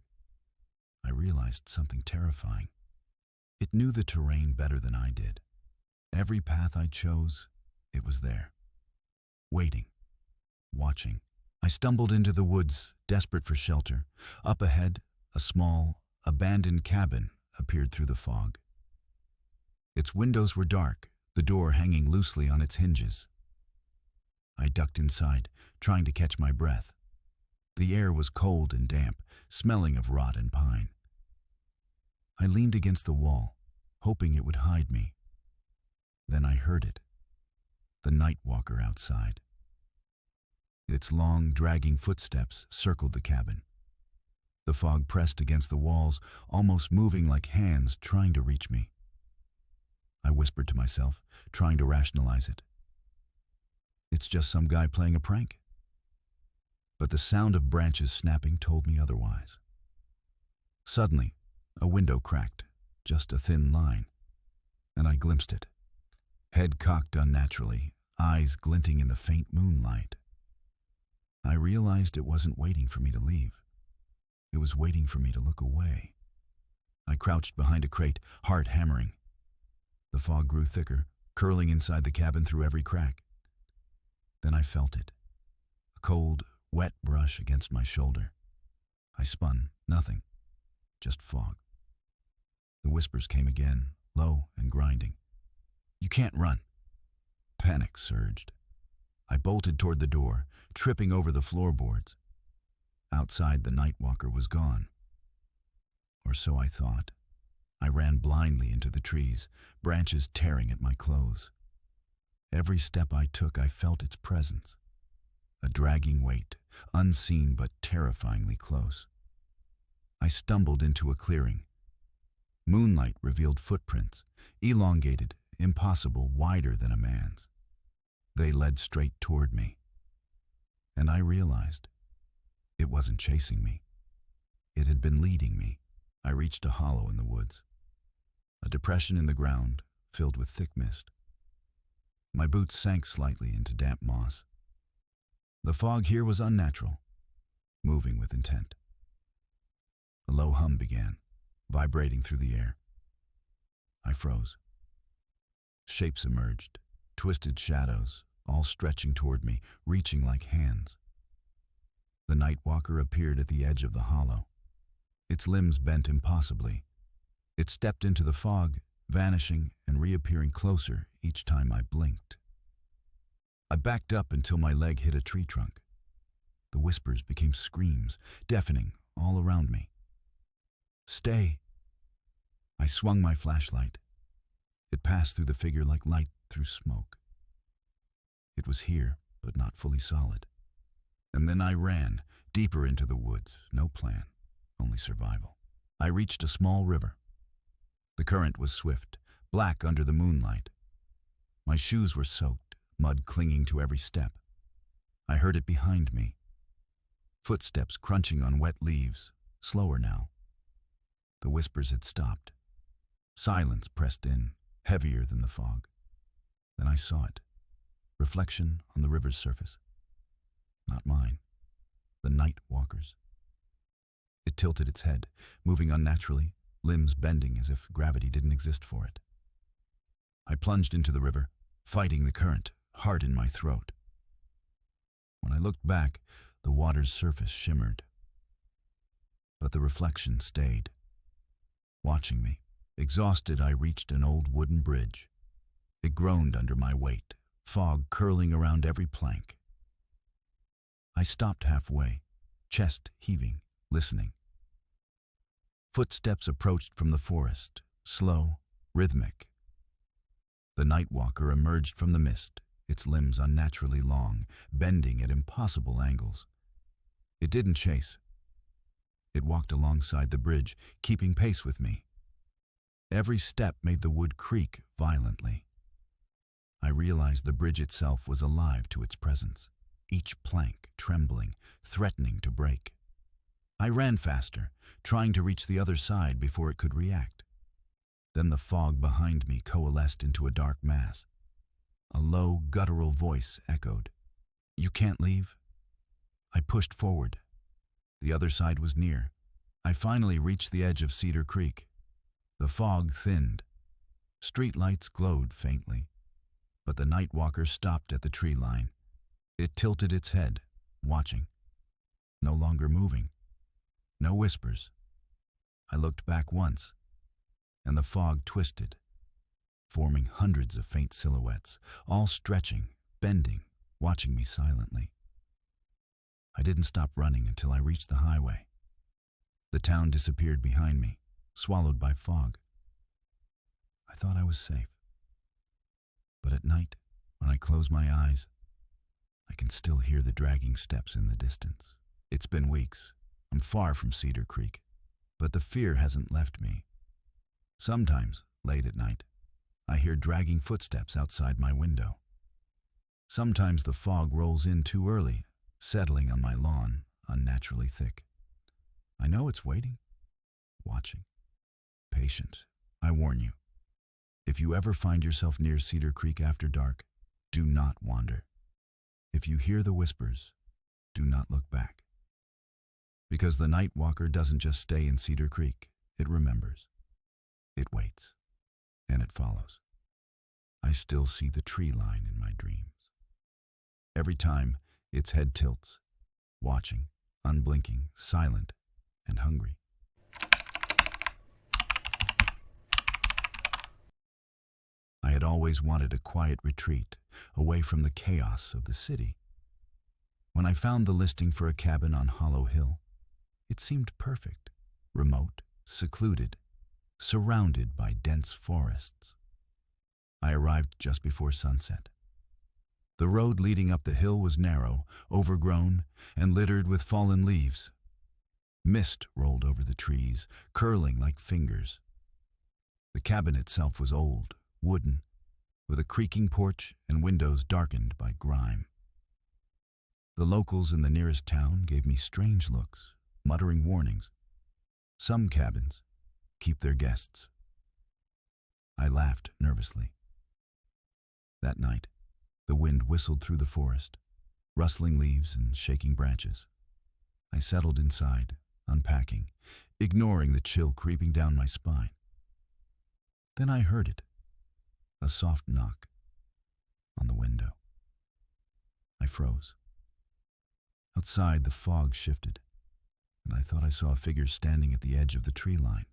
A: I realized something terrifying. It knew the terrain better than I did. Every path I chose, it was there. Waiting. Watching. I stumbled into the woods, desperate for shelter. Up ahead, a small, abandoned cabin appeared through the fog. Its windows were dark, the door hanging loosely on its hinges. I ducked inside, trying to catch my breath. The air was cold and damp, smelling of rot and pine. I leaned against the wall, hoping it would hide me. Then I heard it. The night walker outside. Its long, dragging footsteps circled the cabin. The fog pressed against the walls, almost moving like hands trying to reach me. I whispered to myself, trying to rationalize it. It's just some guy playing a prank. But the sound of branches snapping told me otherwise. Suddenly, a window cracked, just a thin line, and I glimpsed it. Head cocked unnaturally, eyes glinting in the faint moonlight. I realized it wasn't waiting for me to leave. It was waiting for me to look away. I crouched behind a crate, heart hammering. The fog grew thicker, curling inside the cabin through every crack. Then I felt it. A cold, wet brush against my shoulder. I spun, nothing, just fog. The whispers came again, low and grinding. You can't run. Panic surged. I bolted toward the door, tripping over the floorboards. Outside, the night walker was gone. Or so I thought. I ran blindly into the trees, branches tearing at my clothes. Every step I took, I felt its presence. A dragging weight, unseen but terrifyingly close. I stumbled into a clearing. Moonlight revealed footprints, elongated, impossible, wider than a man's. They led straight toward me. And I realized it wasn't chasing me. It had been leading me. I reached a hollow in the woods. A depression in the ground, filled with thick mist. My boots sank slightly into damp moss. The fog here was unnatural, moving with intent. A low hum began, vibrating through the air. I froze. Shapes emerged, twisted shadows, all stretching toward me, reaching like hands. The night walker appeared at the edge of the hollow. Its limbs bent impossibly. It stepped into the fog, vanishing and reappearing closer each time I blinked. I backed up until my leg hit a tree trunk. The whispers became screams, deafening all around me. Stay. I swung my flashlight. It passed through the figure like light through smoke. It was here, but not fully solid. And then I ran, deeper into the woods, no plan, only survival. I reached a small river. The current was swift, black under the moonlight. My shoes were soaked, mud clinging to every step. I heard it behind me. Footsteps crunching on wet leaves, slower now. The whispers had stopped. Silence pressed in, heavier than the fog. Then I saw it. Reflection on the river's surface. Not mine. The night walker's. It tilted its head, moving unnaturally, limbs bending as if gravity didn't exist for it. I plunged into the river, fighting the current, heart in my throat. When I looked back, the water's surface shimmered. But the reflection stayed. Watching me, exhausted, I reached an old wooden bridge. It groaned under my weight, fog curling around every plank. I stopped halfway, chest heaving, listening. Footsteps approached from the forest, slow, rhythmic. The night walker emerged from the mist, its limbs unnaturally long, bending at impossible angles. It didn't chase. It walked alongside the bridge, keeping pace with me. Every step made the wood creak violently. I realized the bridge itself was alive to its presence, each plank trembling, threatening to break. I ran faster, trying to reach the other side before it could react. Then the fog behind me coalesced into a dark mass. A low, guttural voice echoed, "You can't leave?" I pushed forward. The other side was near. I finally reached the edge of Cedar Creek. The fog thinned. Street lights glowed faintly. But the night walker stopped at the tree line. It tilted its head, watching. No longer moving. No whispers. I looked back once, and the fog twisted, forming hundreds of faint silhouettes, all stretching, bending, watching me silently. I didn't stop running until I reached the highway. The town disappeared behind me, swallowed by fog. I thought I was safe. But at night, when I close my eyes, I can still hear the dragging steps in the distance. It's been weeks. I'm far from Cedar Creek, but the fear hasn't left me. Sometimes, late at night, I hear dragging footsteps outside my window. Sometimes the fog rolls in too early, settling on my lawn, unnaturally thick. I know it's waiting, watching, patient. I warn you, if you ever find yourself near Cedar Creek after dark, do not wander. If you hear the whispers, do not look back. Because the night walker doesn't just stay in Cedar Creek, it remembers. It waits, and it follows. I still see the tree line in my dreams. Every time, its head tilts, watching, unblinking, silent, and hungry. I had always wanted a quiet retreat, away from the chaos of the city. When I found the listing for a cabin on Hollow Hill, it seemed perfect, remote, secluded, surrounded by dense forests. I arrived just before sunset. The road leading up the hill was narrow, overgrown, and littered with fallen leaves. Mist rolled over the trees, curling like fingers. The cabin itself was old, wooden, with a creaking porch and windows darkened by grime. The locals in the nearest town gave me strange looks, muttering warnings. Some cabins keep their guests. I laughed nervously. That night, the wind whistled through the forest, rustling leaves and shaking branches. I settled inside, unpacking, ignoring the chill creeping down my spine. Then I heard it, a soft knock on the window. I froze. Outside, the fog shifted, and I thought I saw a figure standing at the edge of the tree line.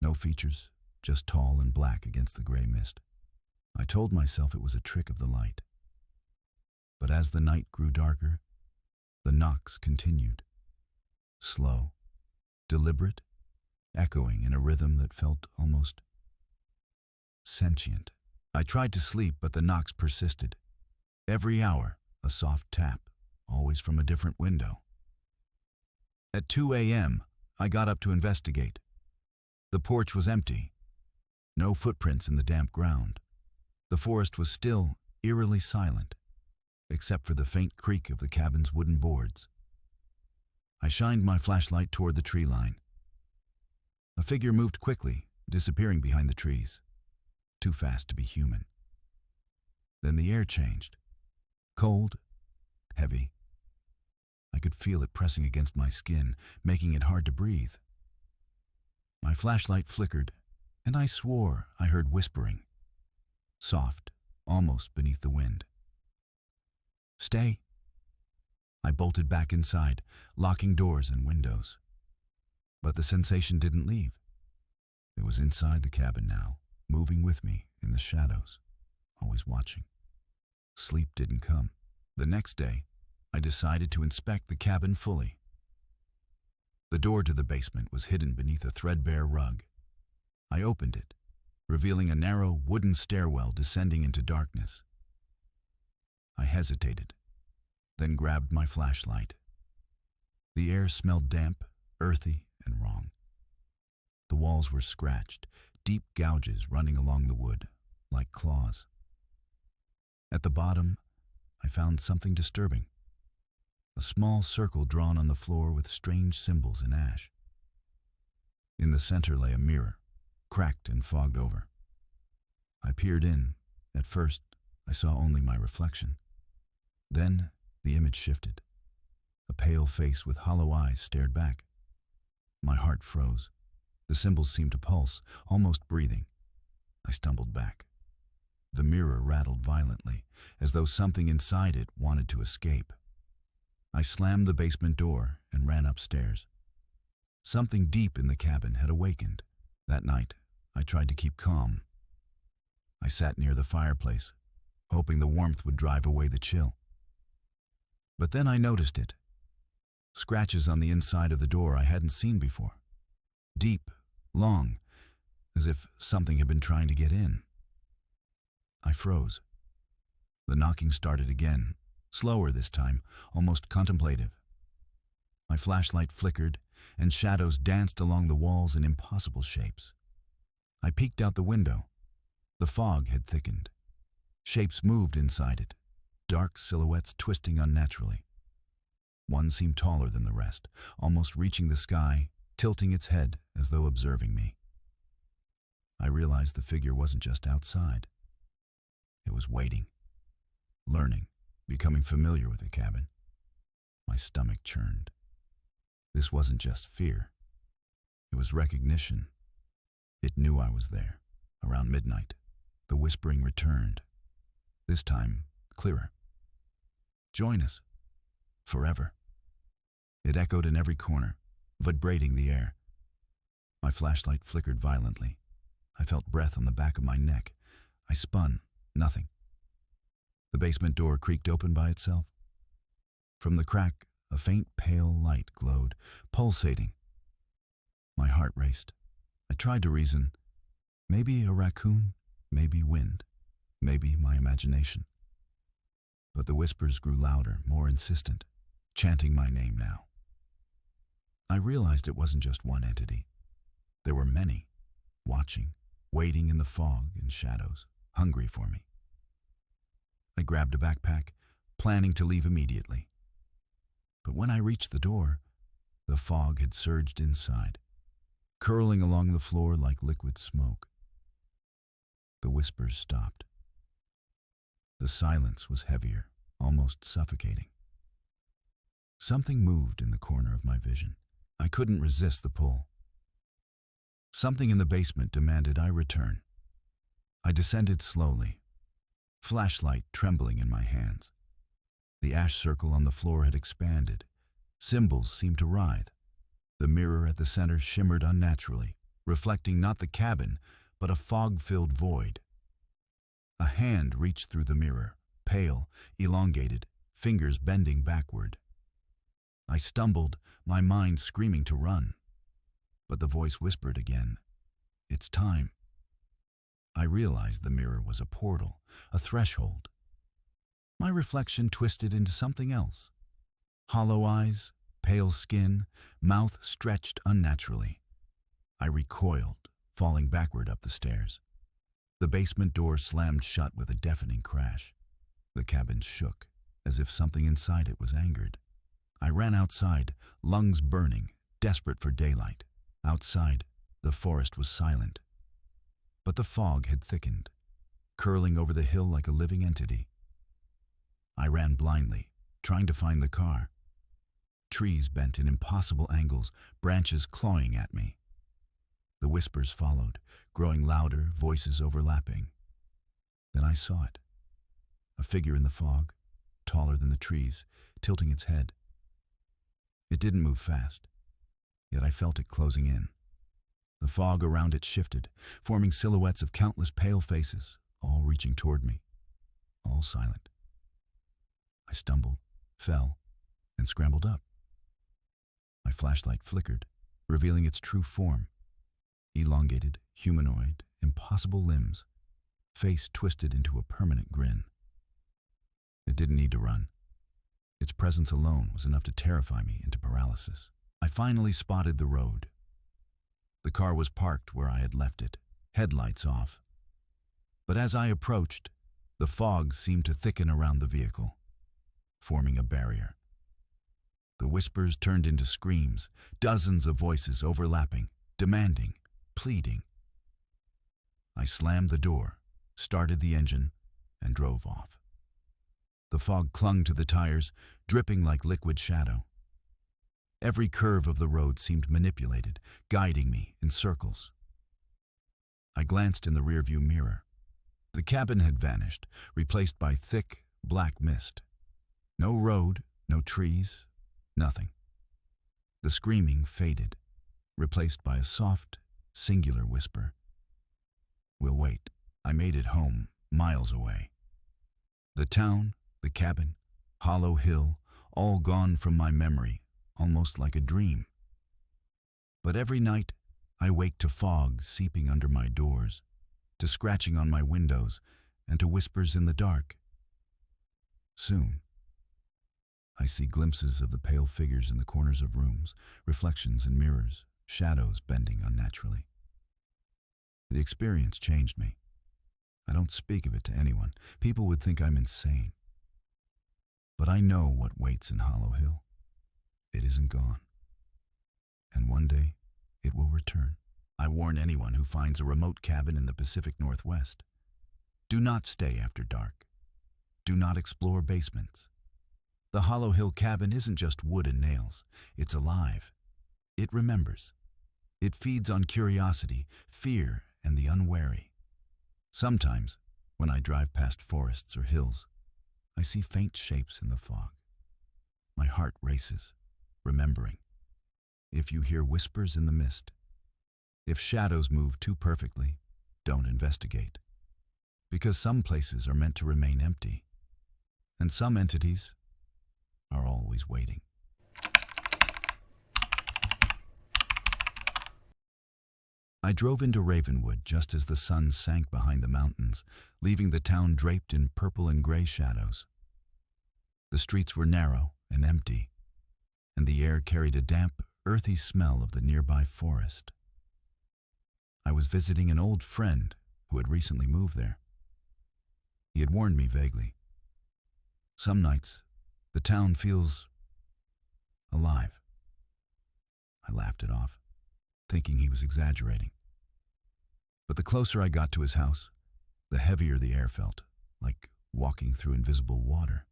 A: No features, just tall and black against the gray mist. I told myself it was a trick of the light. But as the night grew darker, the knocks continued. Slow, deliberate, echoing in a rhythm that felt almost sentient. I tried to sleep, but the knocks persisted. Every hour, a soft tap, always from a different window. At 2 a.m., I got up to investigate. The porch was empty. No footprints in the damp ground. The forest was still eerily silent, except for the faint creak of the cabin's wooden boards. I shined my flashlight toward the tree line. A figure moved quickly, disappearing behind the trees, too fast to be human. Then the air changed. Cold, heavy. I could feel it pressing against my skin, making it hard to breathe. My flashlight flickered, and I swore I heard whispering. Soft, almost beneath the wind. "Stay." I bolted back inside, locking doors and windows. But the sensation didn't leave. It was inside the cabin now, moving with me in the shadows. always watching. Sleep didn't come. The next day, I decided to inspect the cabin fully. The door to the basement was hidden beneath a threadbare rug. I opened it, revealing a narrow wooden stairwell descending into darkness. I hesitated, then grabbed my flashlight. The air smelled damp, earthy, and wrong. The walls were scratched, deep gouges running along the wood, like claws. At the bottom, I found something disturbing. A small circle drawn on the floor with strange symbols in ash. In the center lay a mirror, cracked and fogged over. I peered in. At first, I saw only my reflection. Then, the image shifted. A pale face with hollow eyes stared back. My heart froze. The symbols seemed to pulse, almost breathing. I stumbled back. The mirror rattled violently, as though something inside it wanted to escape. I slammed the basement door and ran upstairs. Something deep in the cabin had awakened. That night, I tried to keep calm. I sat near the fireplace, hoping the warmth would drive away the chill. But then I noticed it. Scratches on the inside of the door I hadn't seen before. Deep, long, as if something had been trying to get in. I froze. The knocking started again, slower this time, almost contemplative. My flashlight flickered, and shadows danced along the walls in impossible shapes. I peeked out the window. The fog had thickened. Shapes moved inside it, dark silhouettes twisting unnaturally. One seemed taller than the rest, almost reaching the sky, tilting its head as though observing me. I realized the figure wasn't just outside. It was waiting, learning, becoming familiar with the cabin. My stomach churned. This wasn't just fear. It was recognition. It knew I was there. Around midnight, the whispering returned. This time, clearer. Join us. Forever. It echoed in every corner, vibrating the air. My flashlight flickered violently. I felt breath on the back of my neck. I spun. Nothing. The basement door creaked open by itself. From the crack, a faint pale light glowed, pulsating. My heart raced. I tried to reason. Maybe a raccoon, maybe wind, maybe my imagination. But the whispers grew louder, more insistent, chanting my name now. I realized it wasn't just one entity. There were many, watching, waiting in the fog and shadows, hungry for me. I grabbed a backpack, planning to leave immediately. But when I reached the door, the fog had surged inside, curling along the floor like liquid smoke. The whispers stopped. The silence was heavier, almost suffocating. Something moved in the corner of my vision. I couldn't resist the pull. Something in the basement demanded I return. I descended slowly, flashlight trembling in my hands. The ash circle on the floor had expanded. Symbols seemed to writhe. The mirror at the center shimmered unnaturally, reflecting not the cabin, but a fog-filled void. A hand reached through the mirror, pale, elongated, fingers bending backward. I stumbled, my mind screaming to run. But the voice whispered again, "It's time." I realized the mirror was a portal, a threshold. My reflection twisted into something else. Hollow eyes, pale skin, mouth stretched unnaturally. I recoiled, falling backward up the stairs. The basement door slammed shut with a deafening crash. The cabin shook, as if something inside it was angered. I ran outside, lungs burning, desperate for daylight. Outside, the forest was silent. But the fog had thickened, curling over the hill like a living entity. I ran blindly, trying to find the car. Trees bent in impossible angles, branches clawing at me. The whispers followed, growing louder, voices overlapping. Then I saw it. A figure in the fog, taller than the trees, tilting its head. It didn't move fast, yet I felt it closing in. The fog around it shifted, forming silhouettes of countless pale faces, all reaching toward me. all silent. I stumbled, fell, and scrambled up. My flashlight flickered, revealing its true form. Elongated, humanoid, impossible limbs, face twisted into a permanent grin. It didn't need to run. Its presence alone was enough to terrify me into paralysis. I finally spotted the road. The car was parked where I had left it, headlights off. But as I approached, the fog seemed to thicken around the vehicle, forming a barrier. The whispers turned into screams, dozens of voices overlapping, demanding, pleading. I slammed the door, started the engine, and drove off. The fog clung to the tires, dripping like liquid shadow. Every curve of the road seemed manipulated, guiding me in circles. I glanced in the rearview mirror. The cabin had vanished, replaced by thick, black mist. No road, no trees, nothing. The screaming faded, replaced by a soft, singular whisper. "We'll wait. I made it home, miles away." The town, the cabin, Hollow Hill, all gone from my memory, almost like a dream. But every night, I wake to fog seeping under my doors, to scratching on my windows, and to whispers in the dark. Soon, I see glimpses of the pale figures in the corners of rooms, reflections in mirrors, shadows bending unnaturally. The experience changed me. I don't speak of it to anyone. People would think I'm insane. But I know what waits in Hollow Hill. It isn't gone. And one day, it will return. I warn anyone who finds a remote cabin in the Pacific Northwest. Do not stay after dark. Do not explore basements. The Hollow Hill cabin isn't just wood and nails. It's alive. It remembers. It feeds on curiosity, fear, and the unwary. Sometimes, when I drive past forests or hills, I see faint shapes in the fog. My heart races, remembering. If you hear whispers in the mist, if shadows move too perfectly, don't investigate. Because some places are meant to remain empty, and some entities are always waiting. I drove into Ravenwood just as the sun sank behind the mountains, leaving the town draped in purple and gray shadows. The streets were narrow and empty, and the air carried a damp, earthy smell of the nearby forest. I was visiting an old friend who had recently moved there. He had warned me vaguely. Some nights, the town feels alive. I laughed it off, thinking he was exaggerating. But the closer I got to his house, the heavier the air felt, like walking through invisible water.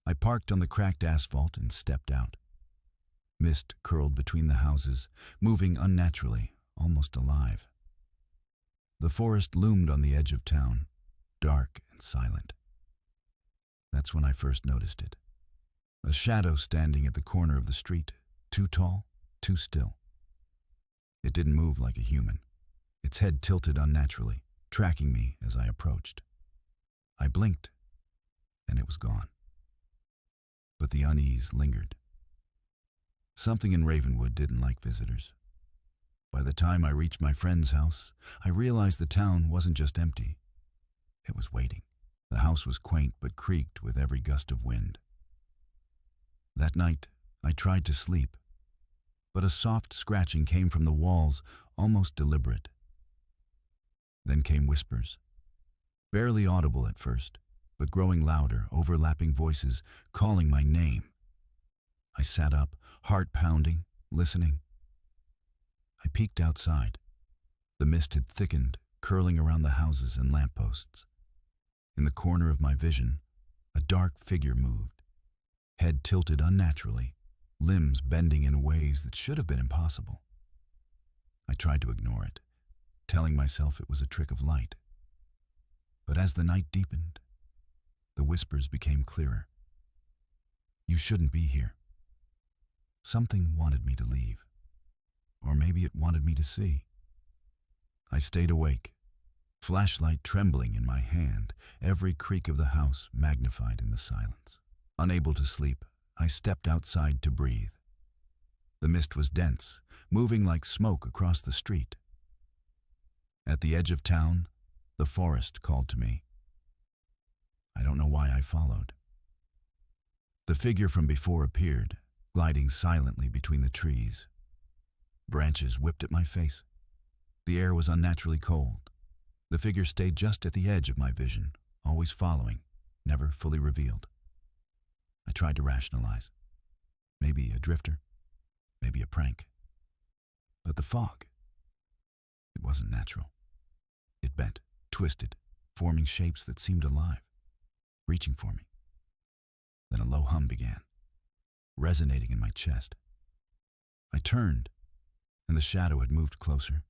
A: I parked on the cracked asphalt and stepped out. Mist curled between the houses, moving unnaturally, almost alive. The forest loomed on the edge of town, dark and silent. That's when I first noticed it. A shadow standing at the corner of the street, too tall, too still. It didn't move like a human. Its head tilted unnaturally, tracking me as I approached. I blinked, and it was gone. But the unease lingered. Something in Ravenwood didn't like visitors. By the time I reached my friend's house, I realized the town wasn't just empty. It was waiting. The house was quaint but creaked with every gust of wind. That night, I tried to sleep, but a soft scratching came from the walls, almost deliberate. Then came whispers, barely audible at first, but growing louder, overlapping voices calling my name. I sat up, heart pounding, listening. I peeked outside. The mist had thickened, curling around the houses and lampposts. In the corner of my vision, a dark figure moved, head tilted unnaturally, limbs bending in ways that should have been impossible. I tried to ignore it, telling myself it was a trick of light. But as the night deepened, the whispers became clearer. You shouldn't be here. Something wanted me to leave. Or maybe it wanted me to see. I stayed awake, flashlight trembling in my hand, every creak of the house magnified in the silence. Unable to sleep, I stepped outside to breathe. The mist was dense, moving like smoke across the street. At the edge of town, the forest called to me. I don't know why I followed. The figure from before appeared, gliding silently between the trees. Branches whipped at my face. The air was unnaturally cold. The figure stayed just at the edge of my vision, always following, never fully revealed. I tried to rationalize. Maybe a drifter, maybe a prank. But the fog, it wasn't natural. It bent, twisted, forming shapes that seemed alive, reaching for me. Then a low hum began, resonating in my chest. I turned, and the shadow had moved closer,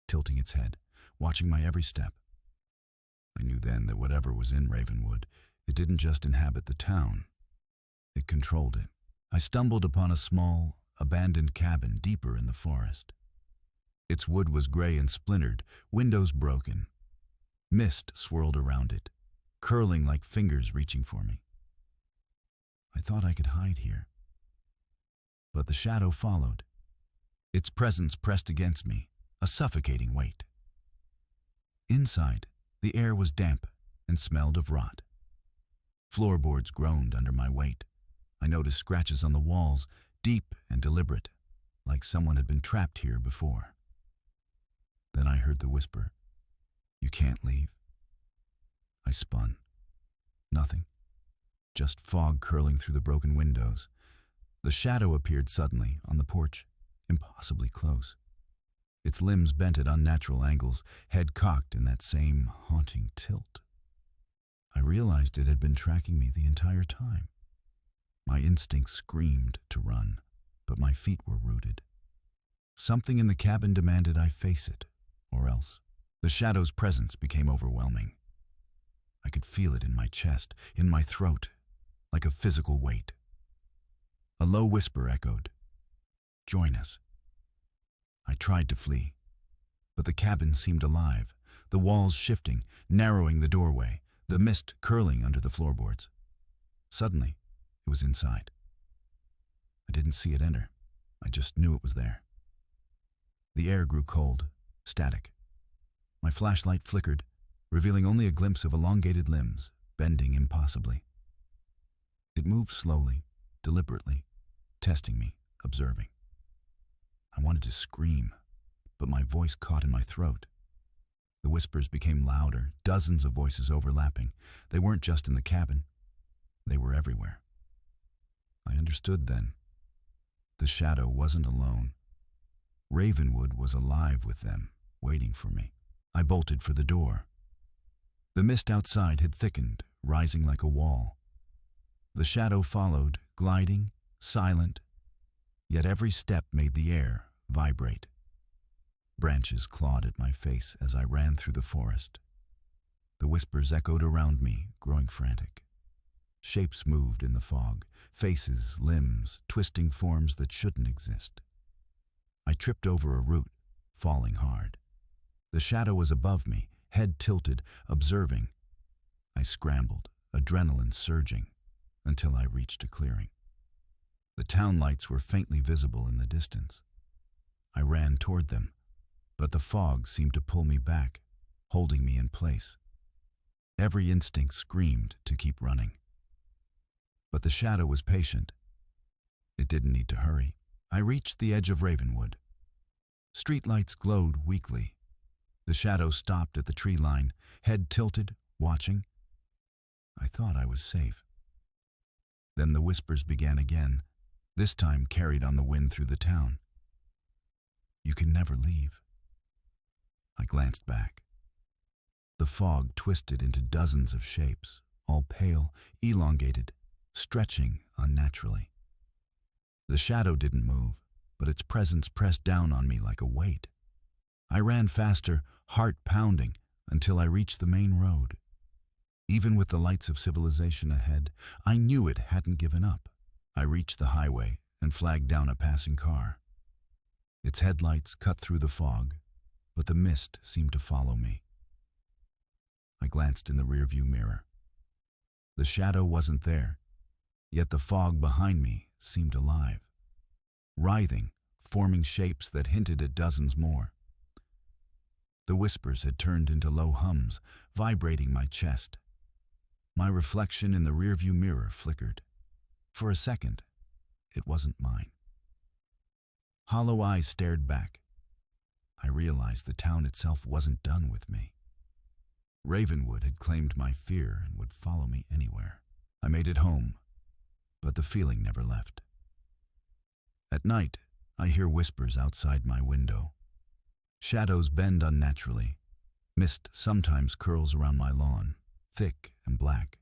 A: tilting its head, watching my every step. I knew then that whatever was in Ravenwood, it didn't just inhabit the town, it controlled it. I stumbled upon a small, abandoned cabin deeper in the forest. Its wood was gray and splintered, windows broken. Mist swirled around it, curling like fingers reaching for me. I thought I could hide here. But the shadow followed. Its presence pressed against me, a suffocating weight. Inside, the air was damp and smelled of rot. Floorboards groaned under my weight. I noticed scratches on the walls, deep and deliberate, like someone had been trapped here before. Then I heard the whisper, "You can't leave." I spun. Nothing. Just fog curling through the broken windows. The shadow appeared suddenly on the porch, impossibly close. Its limbs bent at unnatural angles, head cocked in that same haunting tilt. I realized it had been tracking me the entire time. My instincts screamed to run, but my feet were rooted. Something in the cabin demanded I face it, or else. The shadow's presence became overwhelming. I could feel it in my chest, in my throat, like a physical weight. A low whisper echoed, "Join us." I tried to flee, but the cabin seemed alive, the walls shifting, narrowing the doorway, the mist curling under the floorboards. Suddenly, it was inside. I didn't see it enter. I just knew it was there. The air grew cold, static. My flashlight flickered, revealing only a glimpse of elongated limbs, bending impossibly. It moved slowly, deliberately, testing me, observing. I wanted to scream, but my voice caught in my throat. The whispers became louder, dozens of voices overlapping. They weren't just in the cabin. They were everywhere. I understood then. The shadow wasn't alone. Ravenwood was alive with them, waiting for me. I bolted for the door. The mist outside had thickened, rising like a wall. The shadow followed, gliding, silent, yet every step made the air vibrate. Branches clawed at my face as I ran through the forest. The whispers echoed around me, growing frantic. Shapes moved in the fog, faces, limbs, twisting forms that shouldn't exist. I tripped over a root, falling hard. The shadow was above me, head tilted, observing. I scrambled, adrenaline surging, until I reached a clearing. The town lights were faintly visible in the distance. I ran toward them, but the fog seemed to pull me back, holding me in place. Every instinct screamed to keep running. But the shadow was patient. It didn't need to hurry. I reached the edge of Ravenwood. Streetlights glowed weakly. The shadow stopped at the tree line, head tilted, watching. I thought I was safe. Then the whispers began again, this time carried on the wind through the town. "You can never leave." I glanced back. The fog twisted into dozens of shapes, all pale, elongated, stretching unnaturally. The shadow didn't move, but its presence pressed down on me like a weight. I ran faster, heart pounding, until I reached the main road. Even with the lights of civilization ahead, I knew it hadn't given up. I reached the highway and flagged down a passing car. Its headlights cut through the fog, but the mist seemed to follow me. I glanced in the rearview mirror. The shadow wasn't there, yet the fog behind me seemed alive, writhing, forming shapes that hinted at dozens more. The whispers had turned into low hums, vibrating my chest. My reflection in the rearview mirror flickered. For a second, it wasn't mine. Hollow eyes stared back. I realized the town itself wasn't done with me. Ravenwood had claimed my fear and would follow me anywhere. I made it home, but the feeling never left. At night, I hear whispers outside my window. Shadows bend unnaturally. Mist sometimes curls around my lawn, thick and black.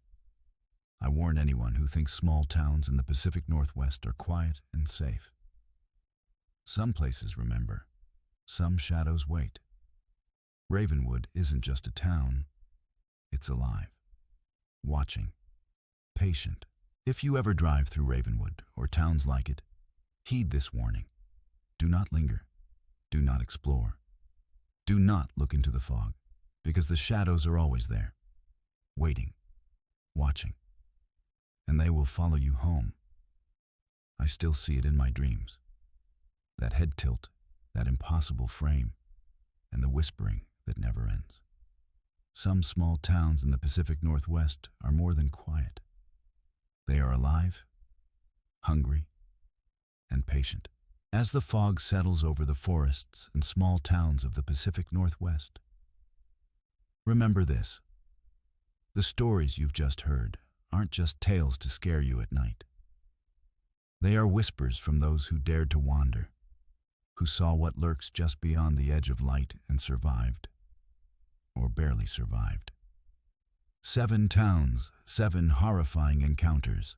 A: I warn anyone who thinks small towns in the Pacific Northwest are quiet and safe. Some places remember, some shadows wait. Ravenwood isn't just a town, it's alive, watching, patient. If you ever drive through Ravenwood or towns like it, heed this warning. Do not linger. Do not explore. Do not look into the fog, because the shadows are always there, waiting, watching, and they will follow you home. I still see it in my dreams. That head tilt, that impossible frame, and the whispering that never ends. Some small towns in the Pacific Northwest are more than quiet. They are alive, hungry, and patient. As the fog settles over the forests and small towns of the Pacific Northwest, remember this: the stories you've just heard aren't just tales to scare you at night. They are whispers from those who dared to wander, who saw what lurks just beyond the edge of light and survived, or barely survived. 7 towns, 7 horrifying encounters.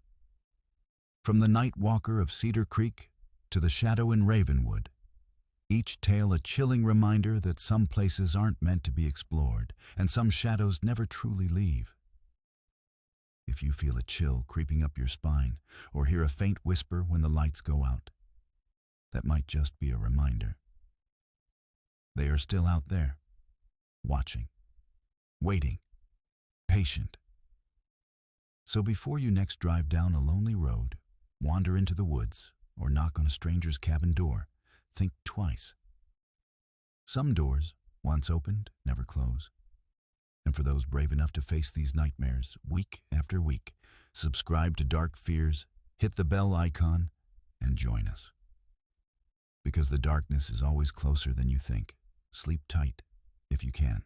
A: From the night walker of Cedar Creek to the shadow in Ravenwood, each tale a chilling reminder that some places aren't meant to be explored, and some shadows never truly leave. If you feel a chill creeping up your spine, or hear a faint whisper when the lights go out, that might just be a reminder. They are still out there, watching, waiting, patient. So before you next drive down a lonely road, wander into the woods, or knock on a stranger's cabin door, think twice. Some doors, once opened, never close. And for those brave enough to face these nightmares week after week, subscribe to Dark Fears, hit the bell icon, and join us. Because the darkness is always closer than you think. Sleep tight, if you can.